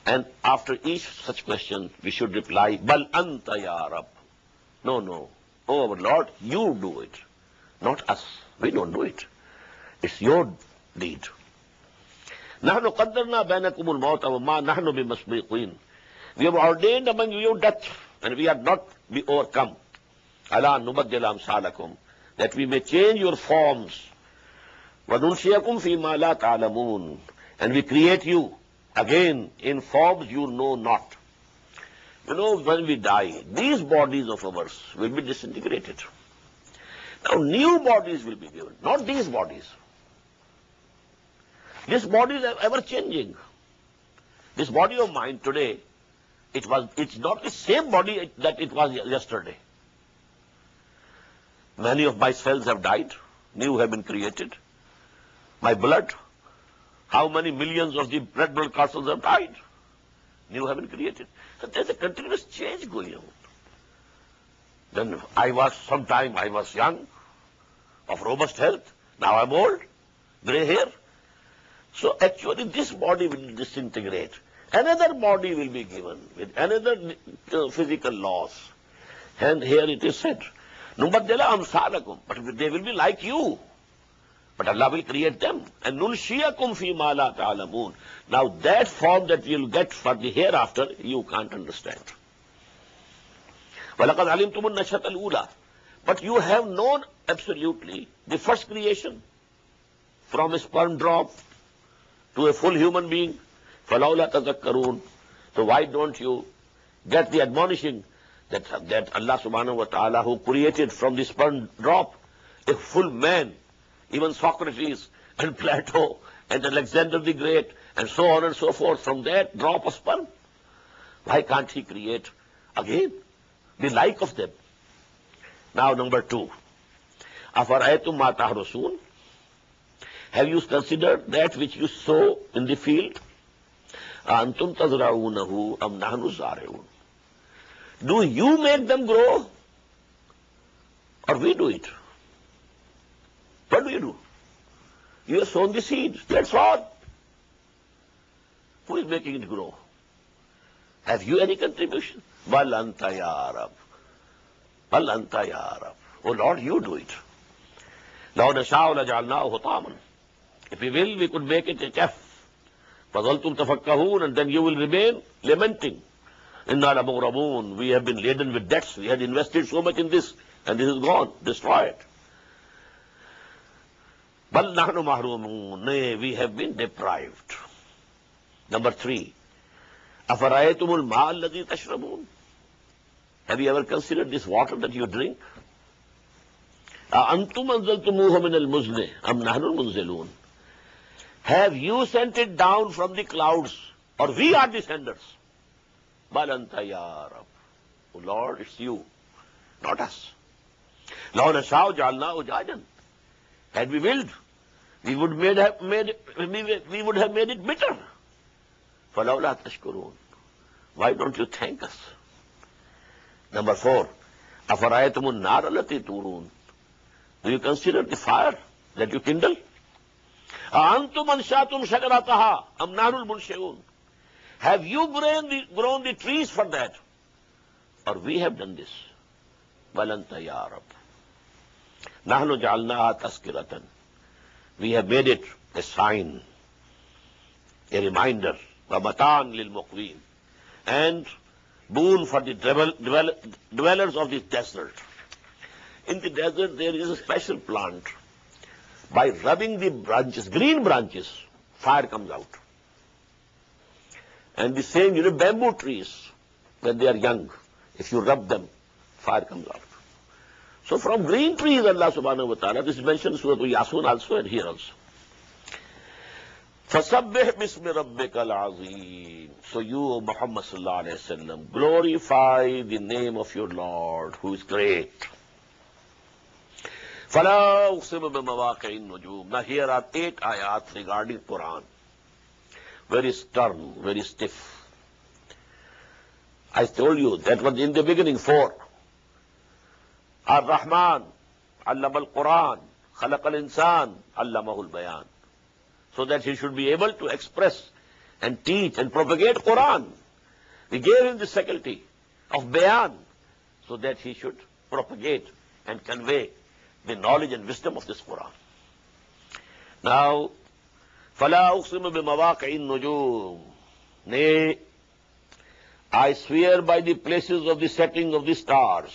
And after each such question, we should reply, Bal anta ya Rab. No. Oh, our Lord, you do it. Not us. We don't do it. It's your deed. نَحْنُ قَدَّرْنَا بَيْنَكُمُ الْمَوْتَ وَمَا نَحْنُ بِمَسْبِقِينَ. We have ordained among you death, and we are not be overcome. أَلَا نُبَدِّلَ أَمْثَالَكُمْ. That we may change your forms. وَنُنْشِيَكُمْ فِي مَا لَا تَعْلَمُونَ. And we create you again in forms you know not. You know, when we die, these bodies of ours will be disintegrated. Now new bodies will be given, not these bodies. This body is ever changing. This body of mine today, it's not the same body that it was yesterday. Many of my cells have died, new have been created. My blood, how many millions of the red blood corpuscles have died? New have been created. So there's a continuous change going on. Then I was young, of robust health. Now I'm old, gray hair. So actually this body will disintegrate. Another body will be given with another physical laws. And here it is said, نُبَدِّلَ أَمْثَالَكُمْ. But they will be like you. But Allah will create them. And نُنْشِيَكُمْ فِي مَا لَا تَعْلَمُونَ. Now that form that you'll get for the hereafter, you can't understand. وَلَقَدْ عَلِمْتُمُ النَّشَةَ الْأُولَى. But you have known absolutely the first creation, from a sperm drop to a full human being. فَلَوْلَا تَذَكَّرُونَ. So why don't you get the admonishing that Allah subhanahu wa ta'ala, who created from the sperm drop a full man, even Socrates and Plato and Alexander the Great and so on and so forth, from that drop of sperm, why can't he create again the like of them? Now number 2, أَفَرَأَيْتُمْ مَا تَحْرُسُونَ. Have you considered that which you sow in the field? أَأَنْتُمْ تَزْرَعُونَهُ أَمْ نَحْنُ الزَّارِعُونَ. Do you make them grow or we do it? What do you do? You have sown the seed, that's all. Who is making it grow? Have you any contribution? بَلْ أَنْتَ يَا رَبْ. بَلْ أَنْتَ يَا رَبْ. Oh Lord, you do it. لَوْ نَشَاءُ لَجَعَلْنَاهُ حُطَامًا. If we will, we could make it a chaff. فَظَلْتُمْ تَفَكَّهُونَ. And then you will remain lamenting. إِنَّا لَمُغْرَمُونَ. We have been laden with debts. We had invested so much in this, and this is gone, destroyed. بَلْ نَحْنُ مَحْرُومُونَ. Nay, we have been deprived. Number 3, أَفَرَأَيْتُمُ الْمَاءَ الَّذِي تَشْرَبُونَ. Have you ever considered this water that you drink? أَأَنْتُمْ أَنزَلْتُمُوهُ مِنَ الْمُزْنِ أَمْ نَحْنُ الْمُنزِلُونَ. Have you sent it down from the clouds, or we are the senders? بَلْ أَنْتَ يَا رَبْ. Oh Lord, it's you, not us. لَوْ نَشَاءُ جَعَلْنَاهُ جَاجًا. Had we willed, we would have made it bitter. فَلَوْلَا تَشْكُرُونَ. Why don't you thank us? Number 4, أَفَرَأَيْتُمُ النَّارَ الَّتِي تُورُونَ. Do you consider the fire that you kindle? أَأَنْتُمْ أَنشَأْتُمْ شَجَرَتَهَا أَمْ نَحْنُ الْمُنشِئُونَ. Have you grown the trees for that? Or we have done this? بَلْ أَنْتَ يَا رَبِّ نَحْنُ جَعَلْنَاهَا تَذْكِرَةً. We have made it a sign, a reminder, وَمَتَاعًا لِلْمُقْوِينَ, and boon for the dwellers of this desert. In the desert there is a special plant. By rubbing the branches, green branches, fire comes out. And the same, bamboo trees, when they are young, if you rub them, fire comes out. So from green trees, Allah subhanahu wa ta'ala, this is mentioned in Surah Yasin also and here also. فَسَبِّحْ بِاسْمِ رَبِّكَ الْعَظِيمِ. So you, Muhammad sallallahu alayhi wa sallam, glorify the name of your Lord, who is great. فَلَا أُقْسِمُ بِمَوَاقِعِ النُّجُومِ. Now here are 8 ayats regarding Quran. Very stern, very stiff. I told you, that was in the beginning 4. Ar-Rahman, Allama al-Quran, Khalaq al-Insan, Allamahu al-Bayan. So that he should be able to express and teach and propagate Quran. We gave him the faculty of Bayan, so that he should propagate and convey the knowledge and wisdom of this Quran. Now, فَلَا أُقْسِمُ بِمَوَاقِعِ النُّجُومِ. Nay, I swear by the places of the setting of the stars.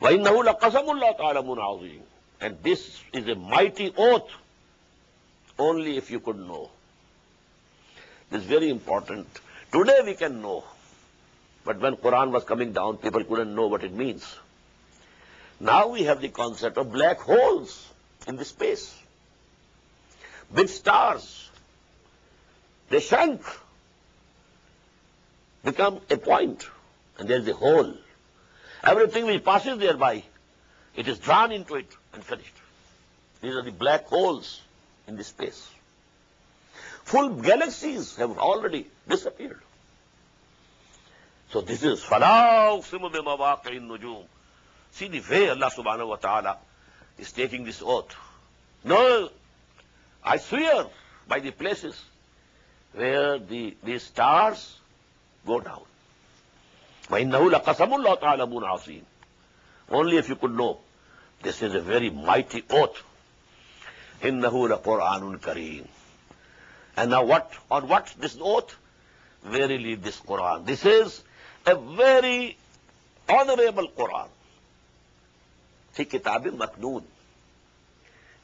وَإِنَّهُ لَقَسَمُ اللَّهِ تَعْلَمُونَ عَظِيمٌ. And this is a mighty oath, only if you could know. This is very important. Today we can know. But when Quran was coming down, people couldn't know what it means. Now we have the concept of black holes in the space. Big stars, they shrunk, become a point, and there is a hole. Everything which passes thereby, it is drawn into it and finished. These are the black holes in the space. Full galaxies have already disappeared. So this is فَلَا أُقْسِمُ بِمَوَاقِعِ النُّجُومِ. See the way Allah subhanahu wa ta'ala is taking this oath. No, I swear by the places where the stars go down. وَإِنَّهُ لَقَسَمُ اللَّهِ تَعْلَمُونَ عَظِيمٌ. Only if you could know, this is a very mighty oath. إِنَّهُ لَقُرْآنٌ كَرِيمٌ. And now on what this oath? Verily this Quran. This is a very honorable Quran. في كتاب مكنون.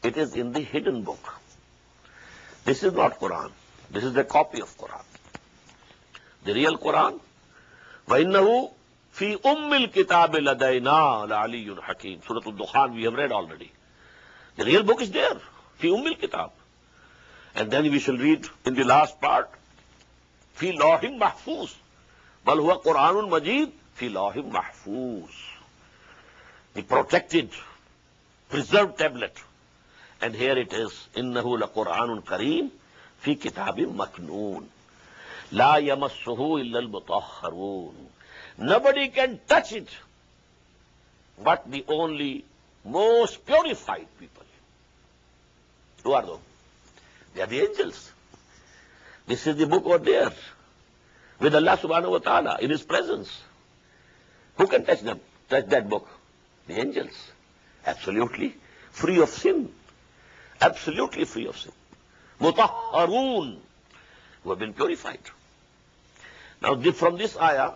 It is in the hidden book. This is not Quran. This is a copy of Quran. The real Quran, وَإِنَّهُ فِي أُمِّ الْكِتَابِ لَدَيْنَا لَعَلِيٌّ حَكِيمٌ. Surah Al-Dukhan we have read already. The real book is there. فِي أُمِّ الْكِتَابِ. And then we shall read in the last part, فِي لَوْحٍ مَحْفُوظٍ. بَلْ هُوَ قُرْآنٌ مَجِيدٌ فِي لَوْحٍ مَحْفُوظٍ. The protected, preserved tablet. And here it is, إِنَّهُ لَقُرْآنٌ كَرِيمٌ فِي كِتَابٍ مَكْنُونٍ لَا يَمَسُّهُ إِلَّا الْمُطَهَّرُونَ. Nobody can touch it but the only most purified people. Who are those? They are the angels. This is the book over there with Allah subhanahu wa ta'ala in His presence. Who can touch them? Touch that book? The angels. Absolutely free of sin. Absolutely free of sin. Mutahharun, who have been purified. Now from this ayah,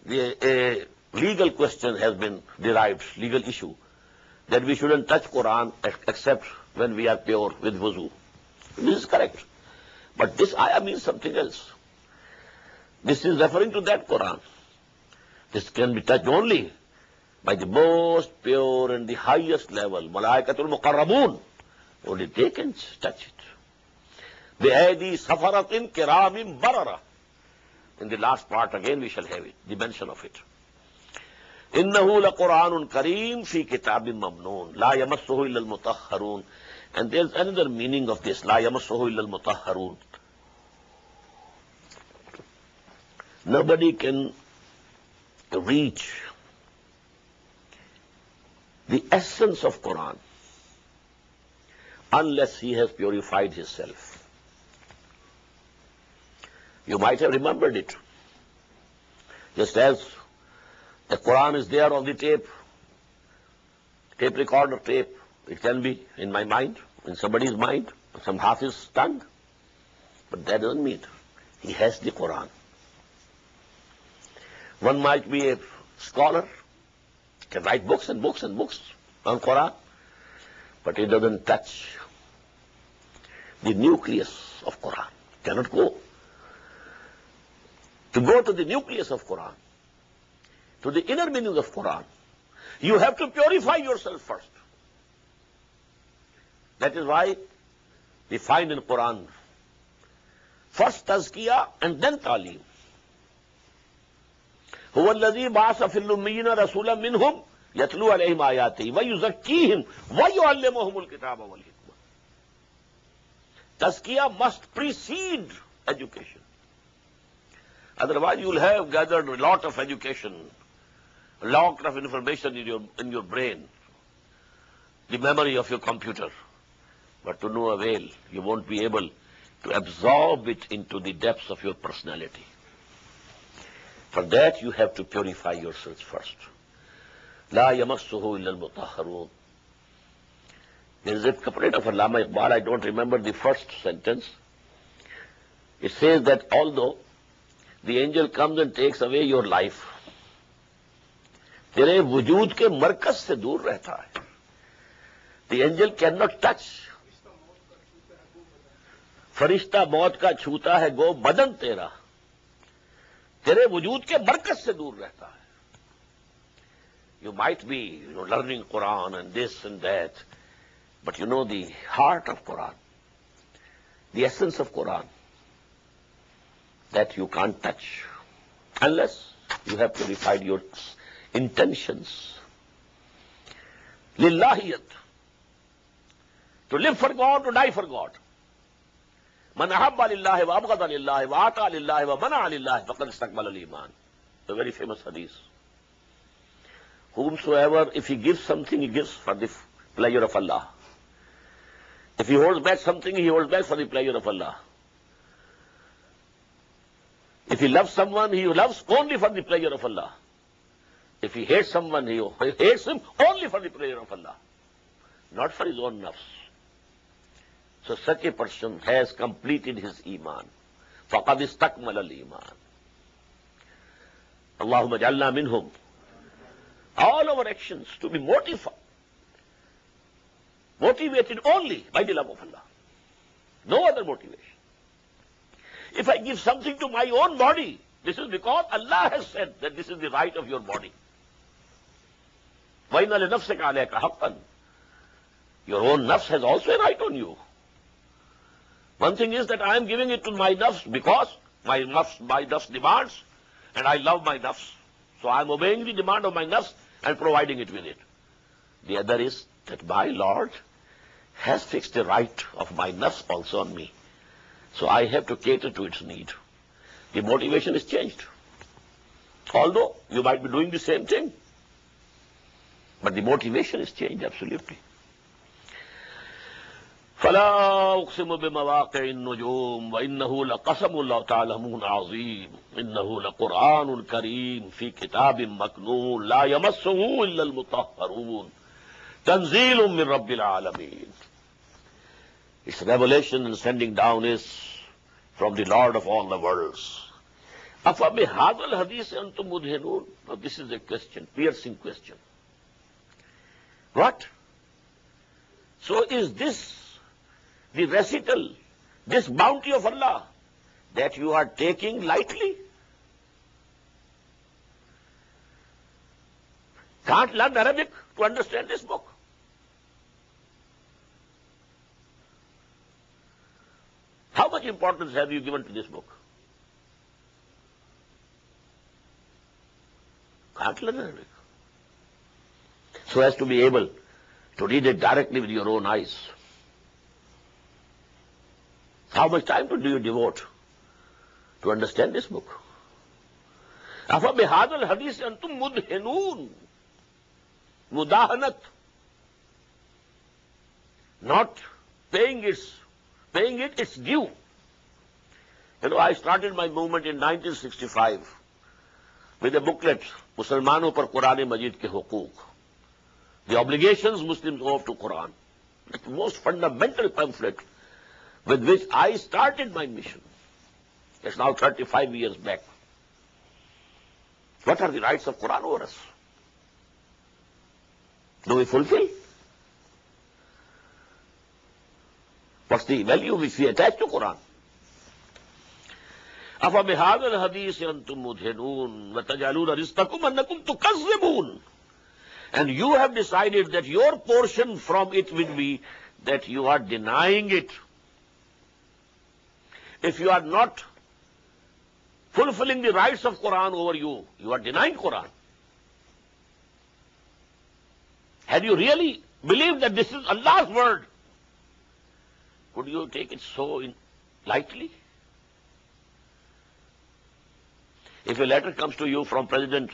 a legal question has been derived, legal issue, that we shouldn't touch Quran except when we are pure with wuzu. This is correct. But this ayah means something else. This is referring to that Quran. This can be touched only by the most pure and the highest level. Malaikatul Muqarrabun. Only they can touch it. بِأَيْدِي سَفَرَةٍ كِرَامٍ بَرَرَةٍ. In the last part again we shall have it, the mention of it. إِنَّهُ لَقُرْآنٌ كَرِيمٌ فِي كِتَابٍ مَمْنُونٍ لَا يَمَسُّهُ إِلَّا الْمُطَهَّرُونَ. And there's another meaning of this, لَا يَمَسُّهُ إِلَّا to reach the essence of Quran unless he has purified himself. You might have remembered it. Just as the Quran is there on the tape recorder tape, it can be in my mind, in somebody's mind, some Hafiz tongue. But that doesn't mean he has the Quran. One might be a scholar, can write books and books and books on Quran, but he doesn't touch the nucleus of Quran. Cannot go. To go to the nucleus of Quran, to the inner meaning of Quran, you have to purify yourself first. That is why we find in Quran first tazkiyah and then talim. هو الذي بعث في الأميين رسولا منهم يتلو عليهم آياته ويزكيهم ويعلمهم الكتاب والحكمة. Tazkiyah must precede education. Otherwise you will have gathered a lot of education, a lot of information in your brain, the memory of your computer. But to no avail, you won't be able to absorb it into the depths of your personality. For that you have to purify yourselves first. لا يمسه إلا المطهرون. There is a couplet of Allama Iqbal, I don't remember the first sentence. It says that although the angel comes and takes away your life, तेरे वजूद के मरकज से दूर रहता है. The angel cannot touch. फरिश्ता मौत का छूता है गो बदन तेरा, तेरे वजूद के मरकज से दूर रहता है. You might be, learning Quran and this and that, but you know the heart of Quran, the essence of Quran, that you can't touch unless you have purified your intentions. Lillahiyat, to live for God, to die for God. Man ahabba lillahi wa abghada lillahi wa ata lillahi wa mana lillahi faqad istakmala al-iman. A very famous hadith. Whomsoever, if he gives something, he gives for the pleasure of Allah. If he holds back something, he holds back for the pleasure of Allah. If he loves someone, he loves only for the pleasure of Allah. If he hates someone, he hates him only for the pleasure of Allah, not for his own nafs. So such a person has completed his iman. فَقَدْ اسْتَكْمَلَ الْإِيمَانِ. Allahumma ja'alna minhum. All our actions to be motivated only by the love of Allah. No other motivation. If I give something to my own body, this is because Allah has said that this is the right of your body. وَإِنَّ لِنَفْسِكَ عَلَيْكَ حَقًّا. Your own nafs has also a right on you. One thing is that I am giving it to my nafs because my nafs demands, and I love my nafs. So I am obeying the demand of my nafs and providing it with it. The other is that my Lord has fixed the right of my nafs also on me. So I have to cater to its need. The motivation is changed. Although you might be doing the same thing, but the motivation is changed absolutely. فلا أقسم بمواقع النجوم وإنه لقسم الله تعالى عظيم إنه لقرآن كريم في كتاب مكنون لا يمسه إلا المطهرون تنزيل من رب العالمين. Its revelation and sending down is from the Lord of all the worlds. أفبهذا الحديث أنتم مدهنون. Now this is a question, piercing question. What? So is this the recital, this bounty of Allah, that you are taking lightly? Can't learn Arabic to understand this book. How much importance have you given to this book? Can't learn Arabic. So as to be able to read it directly with your own eyes. How much time do you devote to understand this book? Afa bihadal hadith antum mudhinun. Mudahanat. Not paying it its due. You know, I started my movement in 1965 with a booklet, Musalmanon par Quran Majid ke Hukuk. The obligations Muslims owe to Quran. The most fundamental pamphlet with which I started my mission. It's now 35 years back. What are the rights of Quran over us? Do we fulfill? What's the value which we attach to Quran? أَفَبِهَذَا الْحَدِيثِ أَنْتُمْ مُدْهِنُونَ وَتَجْعَلُونَ رِزْقَكُمْ أَنَّكُمْ تُكَذِّبُونَ. And you have decided that your portion from it will be that you are denying it. If you are not fulfilling the rights of Quran over you, you are denying Quran. Had you really believed that this is Allah's word, could you take it so lightly? If a letter comes to you from President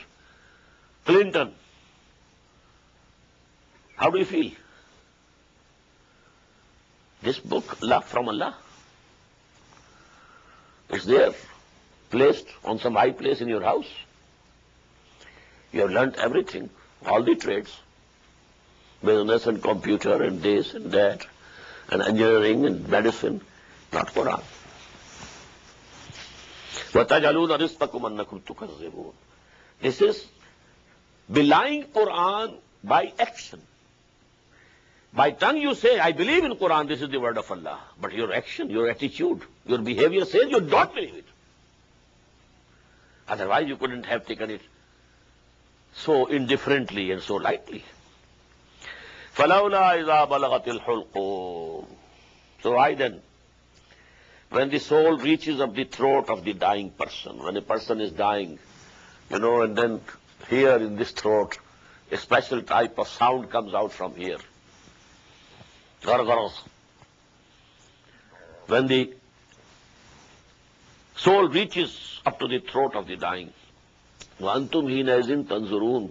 Clinton, how do you feel? This book, from Allah, it's there, placed on some high place in your house. You have learnt everything, all the trades, business and computer and this and that, and engineering and medicine, not Quran. وَتَجْعَلُونَ رِزْقَكُمْ أَنَّكُمْ تُكَذِّبُونَ. This is belying Quran by action. By tongue you say, I believe in Quran, this is the word of Allah. But your action, your attitude, your behavior says you don't believe it. Otherwise you couldn't have taken it so indifferently and so lightly. فَلَوْلَا إِذَا بَلَغَتِ الْحُلْقُومِ. So why then? When the soul reaches up the throat of the dying person, when a person is dying, and then here in this throat, a special type of sound comes out from here. Gargaras. When the soul reaches up to the throat of the dying, وَأَنْتُمْ حِينَئِذٍ تَنْظُرُونَ.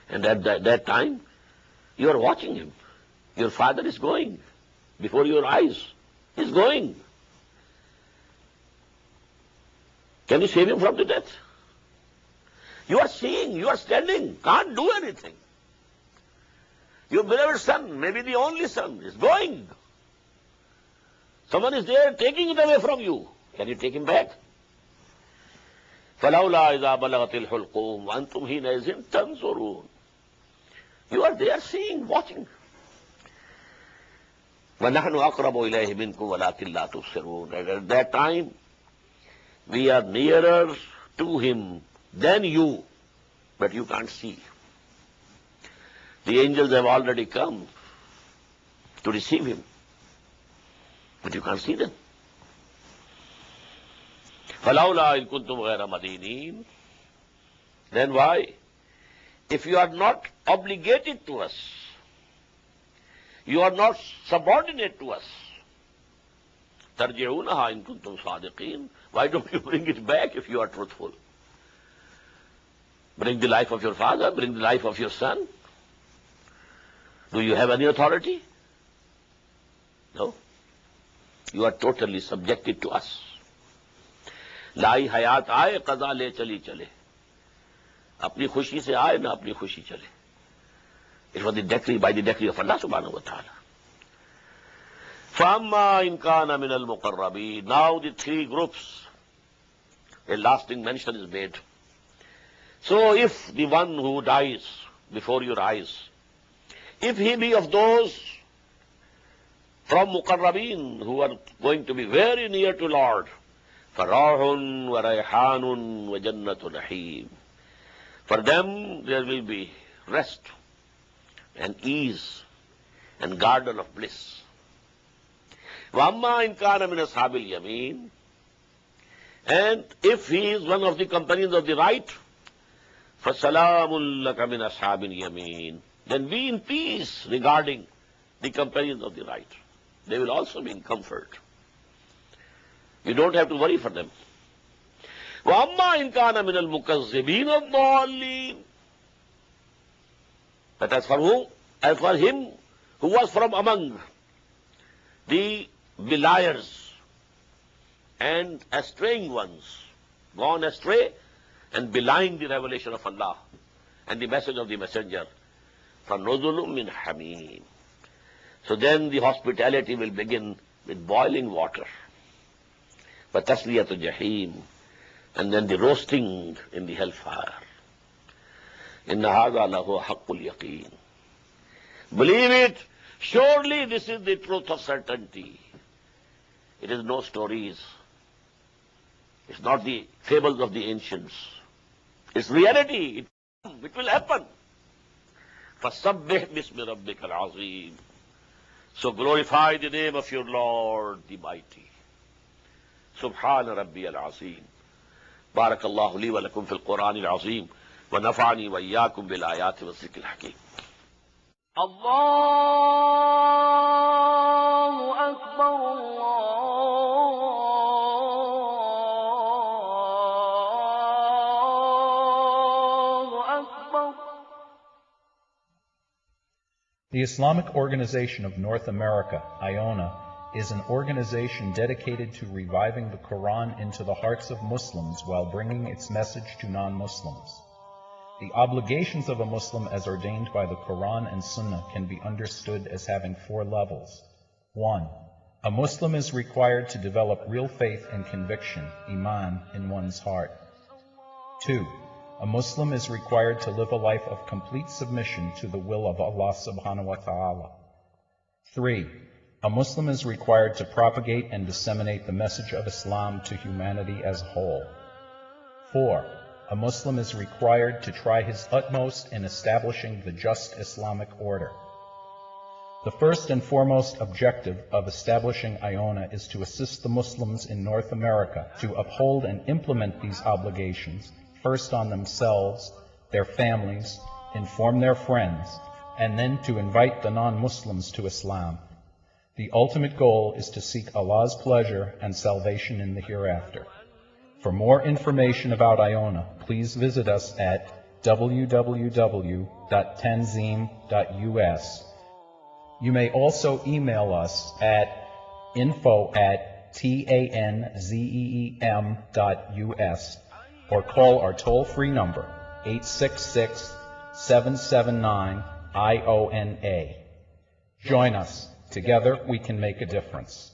And at that time, you are watching him. Your father is going before your eyes. He's going. Can you save him from the death? You are seeing, you are standing, can't do anything. Your beloved son, maybe the only son, is going. Someone is there taking it away from you. Can you take him back? فَلَوْلَا إِذَا بَلَغَتِ الْحُلْقُومِ وَأَنْتُمْ حِينَئِذٍ تَنْظُرُونَ. You are there seeing, watching. وَنَحْنُ أَقْرَبُ إِلَيْهِ مِنْكُمْ وَلَكِنْ لَا تُبْصِرُونَ. And at that time, we are nearer to him than you, but you can't see. The angels have already come to receive him, but you can't see them. فَلَوْلَا إِن كُنْتُمْ غَيْرَ مَدِينِينَ. Then why? If you are not obligated to us, you are not subordinate to us, تَرْجِعُونَهَا إِن كُنْتُمْ صَادِقِينَ. Why don't you bring it back if you are truthful? Bring the life of your father, bring the life of your son. Do you have any authority? No. You are totally subjected to us. लाई हयात आए कज़ा ले चली चले. अपनी खुशी से आए ना अपनी खुशी चले. It was by the decree of Allah subhanahu wa ta'ala. فَأَمَّا إِنْ كَانَ مِنَ الْمُقَرَّبِينَ. Now the three groups, a lasting mention is made. So if the one who dies before your eyes, if he be of those from Muqarrabeen who are going to be very near to Lord, فَرَاحٌ وَرَيْحَانٌ وَجَنَّةُ نَحِيمٌ. For them there will be rest and ease and garden of bliss. وَأَمَّا إِنْ كَانَ مِنْ أَصْحَابِ الْيَمِينِ. And if he is one of the companions of the right, فَسَلَامٌ لَكَ مِنْ أَصْحَابِ الْيَمِينِ. Then be in peace regarding the companions of the right. They will also be in comfort. You don't have to worry for them. وَأَمَّا إِنْ كَانَ مِنَ الْمُكَذِّبِينَ الضَّالِّينَ. But as for who? As for him who was from among the beliers and straying ones, gone astray and belying the revelation of Allah and the message of the messenger, فَنُزُلٌ مِّنْ حَمِيمٍ. So then the hospitality will begin with boiling water, وَتَسْلِيَةُ جَحِيمٍ, and then the roasting in the hellfire. إِنَّ هَذَا لَهُوَ حَقُّ الْيَقِينِ. Believe it, surely this is the truth of certainty. It is no stories. It's not the fables of the ancients. It's reality. It will happen. فَسَبِّحْ بِاسْمِ رَبِّكَ الْعَظِيمِ. So glorify the name of your Lord, the Mighty. سبحان ربي العظيم. بارك الله لي ولكم في القرآن العظيم ونفعني وإياكم بالآيات والذكر الحكيم. الله أكبر الله أكبر. The Islamic Organization of North America, IONA, is an organization dedicated to reviving the Quran into the hearts of Muslims while bringing its message to non-Muslims. The obligations of a Muslim as ordained by the Quran and Sunnah can be understood as having 4 levels. 1. A Muslim is required to develop real faith and conviction, iman, in one's heart. 2. A Muslim is required to live a life of complete submission to the will of Allah subhanahu wa ta'ala. 3. A Muslim is required to propagate and disseminate the message of Islam to humanity as a whole. 4. A Muslim is required to try his utmost in establishing the just Islamic order. The first and foremost objective of establishing IONA is to assist the Muslims in North America to uphold and implement these obligations, first on themselves, their families, inform their friends, and then to invite the non-Muslims to Islam. The ultimate goal is to seek Allah's pleasure and salvation in the hereafter. For more information about IONA, please visit us at www.tanzim.us. You may also email us at info@tanzeem.us or call our toll-free number 866-779-IONA. Join us. Together we can make a difference.